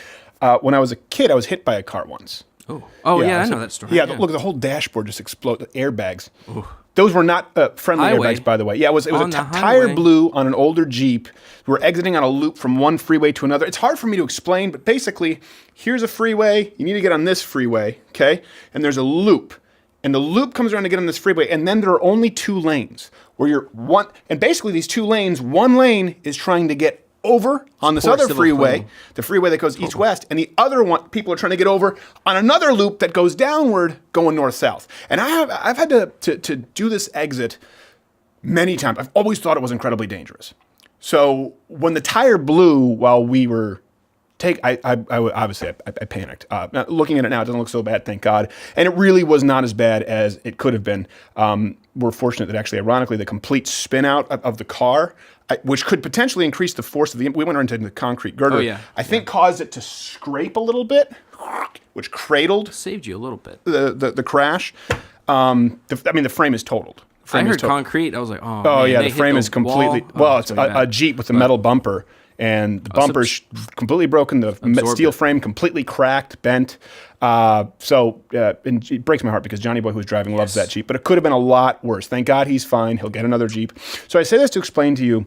When I was a kid, I was hit by a car once. Oh yeah, I know that story. Yeah, look, the whole dashboard just exploded. Airbags. Ooh. Those were not friendly airbags, by the way. Yeah, it was a tire blew on an older Jeep. We were exiting on a loop from one freeway to another. It's hard for me to explain, but basically, here's a freeway. You need to get on this freeway, okay? And there's a loop. And the loop comes around to get on this freeway, and then there are only two lanes where and basically these two lanes, one lane is trying to get over on this other freeway, the freeway that goes east-west, and the other one, people are trying to get over on another loop that goes downward, going north-south. And I've had to do this exit many times. I've always thought it was incredibly dangerous. So when the tire blew while we were obviously I panicked. Looking at it now, it doesn't look so bad, thank God. And it really was not as bad as it could have been. We're fortunate that actually, ironically, the complete spin out of the car, which could potentially increase the force of we went into the concrete girder. Oh, yeah. I think caused it to scrape a little bit, which cradled. Saved you a little bit. The crash. The frame is totaled. I heard concrete. I was like, oh, oh man, yeah, they the frame hit is completely. It's a Jeep with a metal bumper. And the bumper's completely broken. The steel frame completely cracked, bent. And it breaks my heart because Johnny Boy, who was driving, loves that Jeep. But it could have been a lot worse. Thank God he's fine. He'll get another Jeep. So I say this to explain to you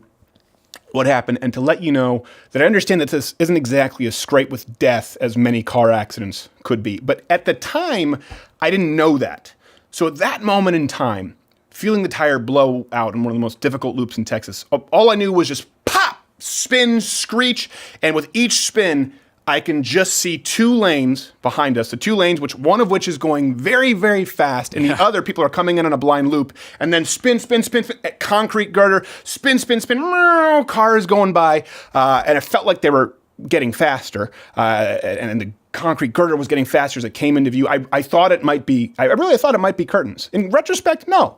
what happened and to let you know that I understand that this isn't exactly a scrape with death as many car accidents could be. But at the time, I didn't know that. So at that moment in time, feeling the tire blow out in one of the most difficult loops in Texas, all I knew was just pop! Spin, screech, and with each spin, I can just see two lanes behind us, the two lanes, one of which is going very, very fast, and the other people are coming in on a blind loop, and then spin, at concrete girder, spin, cars going by, and it felt like they were getting faster, and the concrete girder was getting faster as it came into view. I thought it might be, I really thought it might be curtains. In retrospect, no.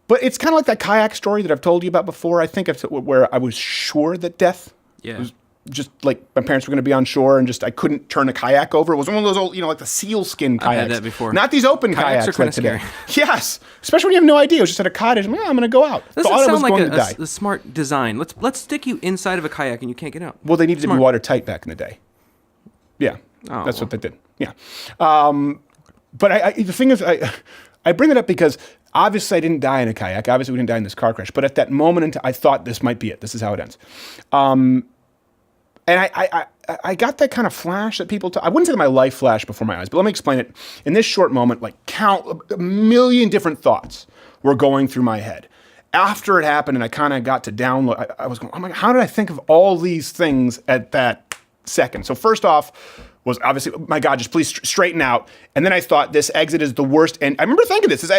But it's kind of like that kayak story that I've told you about before. I think where I was sure that death was just like my parents were going to be on shore and just I couldn't turn a kayak over. It was one of those old, like the seal skin kayaks. I've had that before. Not these open kayaks are kind of today. scary. Yes, especially when you have no idea. It was just at a cottage. I'm going to go out. Doesn't Thought I was sound going to die. like a smart design. Let's stick you inside of a kayak and you can't get out. Well, they needed to be watertight back in the day. Yeah, that's what they did. Yeah, but the thing is, I bring it up because. Obviously, I didn't die in a kayak. Obviously, we didn't die in this car crash. But at that moment, I thought this might be it. This is how it ends. And I got that kind of flash that people I wouldn't say that my life flashed before my eyes, but let me explain it. In this short moment, count a million different thoughts were going through my head. After it happened and I kind of got to download, I was going, oh my God, how did I think of all these things at that second? So first off, was obviously, my God, just please straighten out. And then I thought this exit is the worst. And I remember thinking this,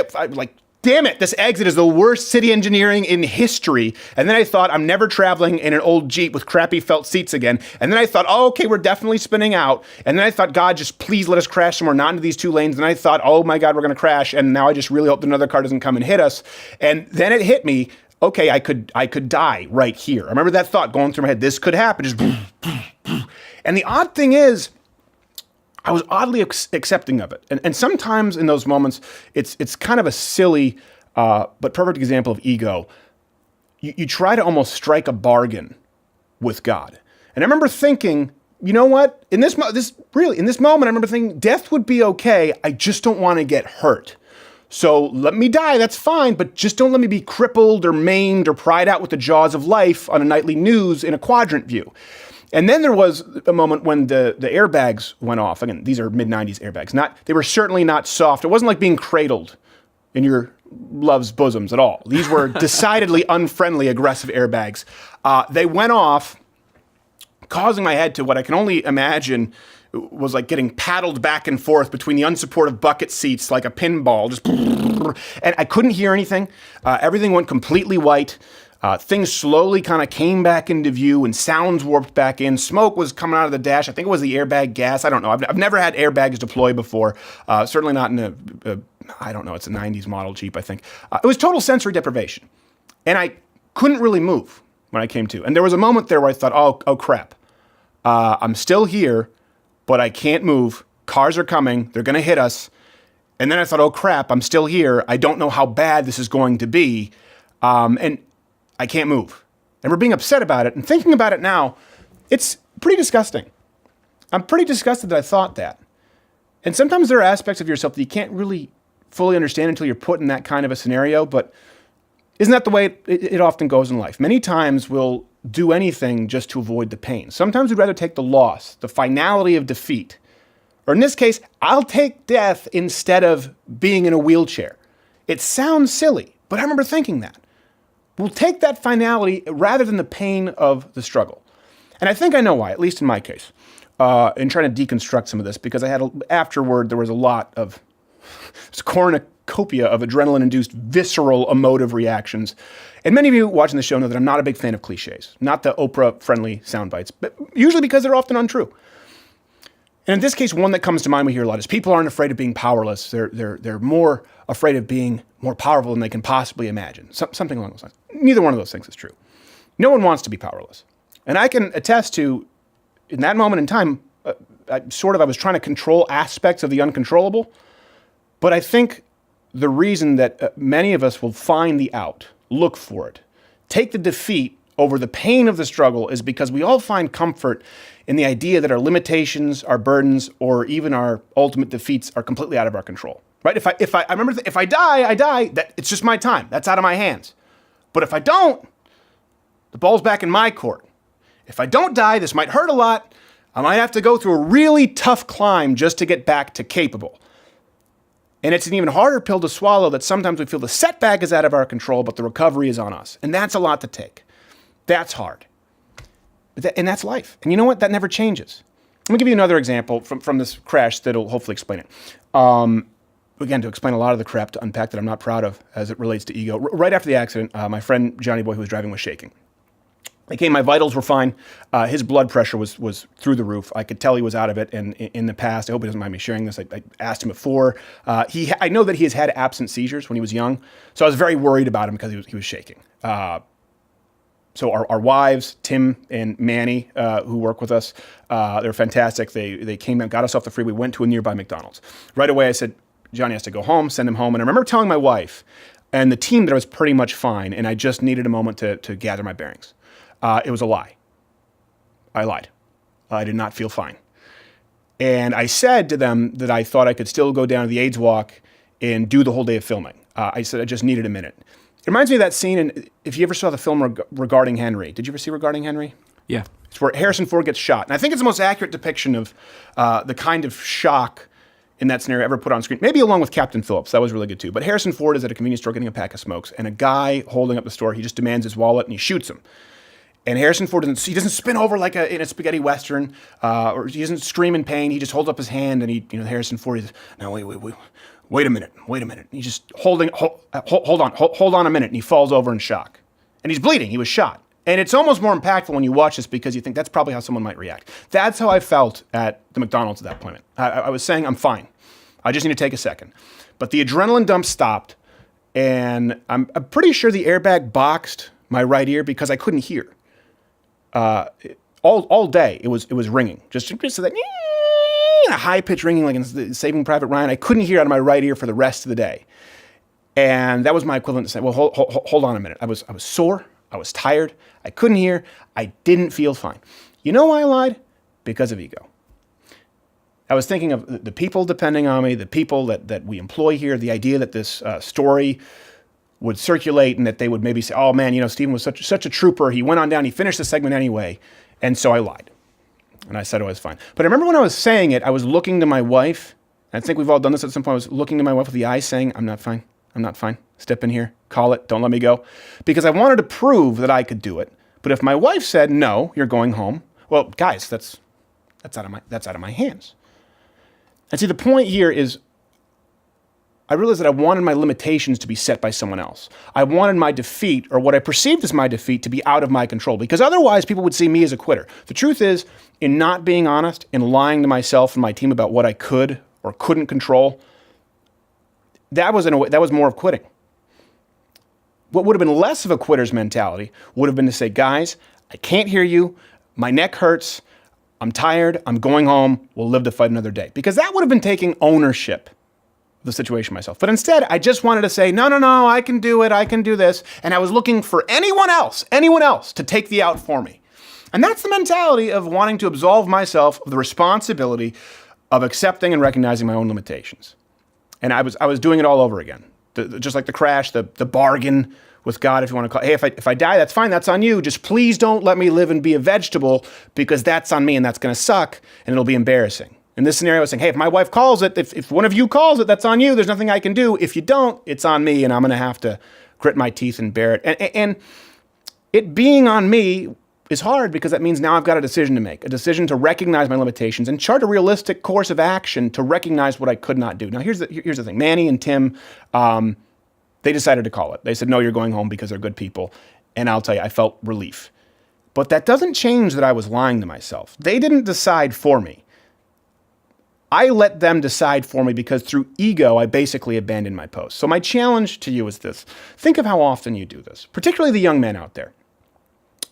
damn it, this exit is the worst city engineering in history. And then I thought, I'm never traveling in an old Jeep with crappy felt seats again. And then I thought, oh, okay, we're definitely spinning out. And then I thought, God, just please let us crash somewhere, not into these two lanes. And I thought, oh my God, we're going to crash. And now I just really hope that another car doesn't come and hit us. And then it hit me, okay, I could die right here. I remember that thought going through my head, this could happen. Just and the odd thing is, I was oddly accepting of it. And sometimes in those moments, it's kind of a silly but perfect example of ego. You try to almost strike a bargain with God. And I remember thinking, you know what? In this moment, I remember thinking, death would be okay. I just don't want to get hurt. So let me die, that's fine, but just don't let me be crippled or maimed or pried out with the jaws of life on a nightly news in a quadrant view. And then there was a moment when the airbags went off. Again, these are mid-90s airbags. They were certainly not soft. It wasn't like being cradled in your love's bosoms at all. These were decidedly unfriendly, aggressive airbags. They went off, causing my head to what I can only imagine was like getting paddled back and forth between the unsupportive bucket seats like a pinball. And I couldn't hear anything. Everything went completely white. Things slowly kind of came back into view and sounds warped back in. Smoke was coming out of the dash. I think it was the airbag gas. I don't know. I've never had airbags deploy before. Certainly not in I don't know, it's a 90s model Jeep, I think. It was total sensory deprivation. And I couldn't really move when I came to. And there was a moment there where I thought, oh crap. I'm still here, but I can't move. Cars are coming. They're going to hit us. And then I thought, oh crap, I'm still here. I don't know how bad this is going to be. And I can't move. And we're being upset about it. And thinking about it now, it's pretty disgusting. I'm pretty disgusted that I thought that. And sometimes there are aspects of yourself that you can't really fully understand until you're put in that kind of a scenario. But isn't that the way it often goes in life? Many times we'll do anything just to avoid the pain. Sometimes we'd rather take the loss, the finality of defeat. Or in this case, I'll take death instead of being in a wheelchair. It sounds silly, but I remember thinking that. We'll take that finality rather than the pain of the struggle. And I think I know why, at least in my case, in trying to deconstruct some of this, because afterward, there was a lot of cornucopia of adrenaline-induced visceral emotive reactions. And many of you watching the show know that I'm not a big fan of cliches, not the Oprah-friendly sound bites, but usually because they're often untrue. And in this case, one that comes to mind we hear a lot is people aren't afraid of being powerless. They're more afraid of being more powerful than they can possibly imagine. Something along those lines. Neither one of those things is true. No one wants to be powerless. And I can attest to, in that moment in time, I was trying to control aspects of the uncontrollable. But I think the reason that many of us will find the out, look for it, take the defeat over the pain of the struggle is because we all find comfort in the idea that our limitations, our burdens, or even our ultimate defeats are completely out of our control. Right? If I die, I die. That it's just my time. That's out of my hands. But if I don't, the ball's back in my court. If I don't die, this might hurt a lot. I might have to go through a really tough climb just to get back to capable. And it's an even harder pill to swallow that sometimes we feel the setback is out of our control, but the recovery is on us. And that's a lot to take. That's hard. And that's life. And you know what? That never changes. Let me give you another example from this crash that'll hopefully explain it. Again, to explain a lot of the crap to unpack that I'm not proud of as it relates to ego. Right after the accident, my friend Johnny Boy, who was driving, was shaking. My vitals were fine. His blood pressure was through the roof. I could tell he was out of it. And in the past, I hope he doesn't mind me sharing this, I asked him before. I know that he has had absent seizures when he was young. So I was very worried about him because he was shaking. So our wives, Tim and Manny, who work with us, they're fantastic. They came and got us off the freeway, went to a nearby McDonald's. Right away, I said, Johnny has to go home, send him home. And I remember telling my wife and the team that I was pretty much fine, and I just needed a moment to gather my bearings. It was a lie. I lied. I did not feel fine. And I said to them that I thought I could still go down to the AIDS walk and do the whole day of filming. I said I just needed a minute. It reminds me of that scene, and if you ever saw the film Regarding Henry. Did you ever see Regarding Henry? Yeah. It's where Harrison Ford gets shot. And I think it's the most accurate depiction of the kind of shock in that scenario ever put on screen. Maybe along with Captain Phillips. That was really good too. But Harrison Ford is at a convenience store getting a pack of smokes, and a guy holding up the store, he just demands his wallet and he shoots him. And Harrison Ford doesn't spin over like in a spaghetti western, or he doesn't scream in pain. He just holds up his hand, and Harrison Ford is, no, wait a minute. And he's just hold on a minute, and he falls over in shock. And he's bleeding. He was shot. And it's almost more impactful when you watch this because you think that's probably how someone might react. That's how I felt at the McDonald's at that point. I was saying, I'm fine. I just need to take a second. But the adrenaline dump stopped, and I'm pretty sure the airbag boxed my right ear because I couldn't hear. All day it was ringing, just so that a high pitch ringing like in Saving Private Ryan. I couldn't hear out of my right ear for the rest of the day, and that was my equivalent to saying, "Well, hold on a minute." I was sore, I was tired, I couldn't hear, I didn't feel fine. You know why I lied? Because of ego. I was thinking of the people depending on me, the people that we employ here, the idea that this story would circulate and that they would maybe say, oh man, Stephen was such a trooper. He went on down, he finished the segment anyway. And so I lied. And I said I was fine. But I remember when I was saying it, I was looking to my wife. I think we've all done this at some point. I was looking to my wife with the eyes saying, I'm not fine. Step in here, call it, don't let me go. Because I wanted to prove that I could do it. But if my wife said, no, you're going home, well, guys, that's out of my hands. And see, the point here is I realized that I wanted my limitations to be set by someone else. I wanted my defeat, or what I perceived as my defeat, to be out of my control, because otherwise people would see me as a quitter. The truth is, in not being honest, in lying to myself and my team about what I could or couldn't control, that was more of quitting. What would have been less of a quitter's mentality would have been to say, guys, I can't hear you, my neck hurts, I'm tired, I'm going home, we'll live to fight another day. Because that would have been taking ownership the situation myself. But instead, I just wanted to say, no, I can do it, I can do this. And I was looking for anyone else to take the out for me. And that's the mentality of wanting to absolve myself of the responsibility of accepting and recognizing my own limitations. And I was doing it all over again. Just like the crash, the bargain with God, if you want to call it. Hey, if I die, that's fine, that's on you. Just please don't let me live and be a vegetable, because that's on me and that's going to suck and it'll be embarrassing. In this scenario, I was saying, hey, if my wife calls it, if one of you calls it, that's on you. There's nothing I can do. If you don't, it's on me, and I'm going to have to grit my teeth and bear it. And it being on me is hard because that means now I've got a decision to make, a decision to recognize my limitations and chart a realistic course of action to recognize what I could not do. Now, here's the thing. Manny and Tim, they decided to call it. They said, no, you're going home because they're good people. And I'll tell you, I felt relief. But that doesn't change that I was lying to myself. They didn't decide for me. I let them decide for me because through ego, I basically abandoned my post. So my challenge to you is this. Think of how often you do this, particularly the young men out there.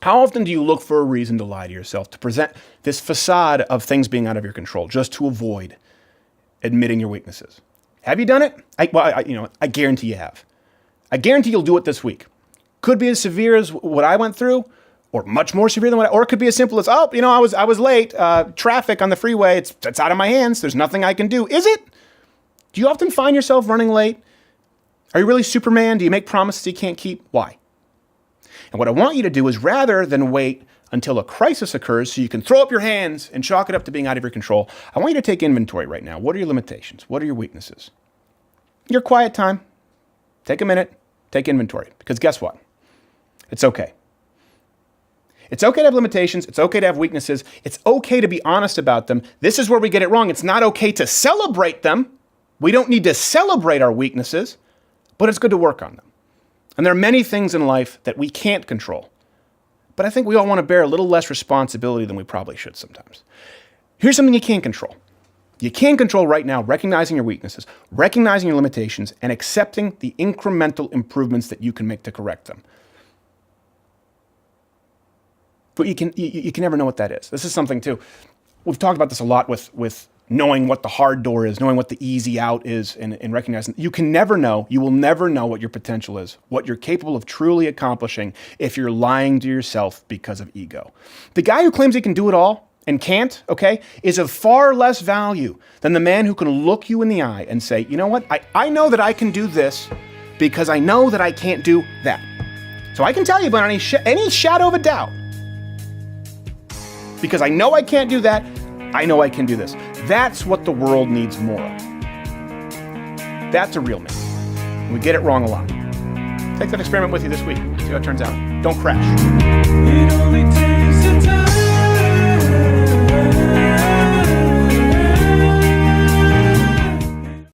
How often do you look for a reason to lie to yourself, to present this facade of things being out of your control, just to avoid admitting your weaknesses? Have you done it? I guarantee you have. I guarantee you'll do it this week. Could be as severe as what I went through, or much more severe than or it could be as simple as, I was late, traffic on the freeway, it's out of my hands, there's nothing I can do. Is it? Do you often find yourself running late? Are you really Superman? Do you make promises you can't keep? Why? And what I want you to do is, rather than wait until a crisis occurs so you can throw up your hands and chalk it up to being out of your control, I want you to take inventory right now. What are your limitations? What are your weaknesses? Your quiet time. Take a minute, take inventory, because guess what? It's okay. It's okay to have limitations. It's okay to have weaknesses. It's okay to be honest about them. This is where we get it wrong. It's not okay to celebrate them. We don't need to celebrate our weaknesses, but it's good to work on them. And there are many things in life that we can't control. But I think we all want to bear a little less responsibility than we probably should sometimes. Here's something you can control. You can control right now recognizing your weaknesses, recognizing your limitations, and accepting the incremental improvements that you can make to correct them. But you can never know what that is. This is something too. We've talked about this a lot with knowing what the hard door is, knowing what the easy out is, and recognizing you can never know, you will never know what your potential is, what you're capable of truly accomplishing if you're lying to yourself because of ego. The guy who claims he can do it all and can't, is of far less value than the man who can look you in the eye and say, you know what, I know that I can do this because I know that I can't do that. So I can tell you without any shadow of a doubt, because I know I can't do that, I know I can do this. That's what the world needs more of. That's a real man. We get it wrong a lot. Take that experiment with you this week. See how it turns out. Don't crash. It only takes a time.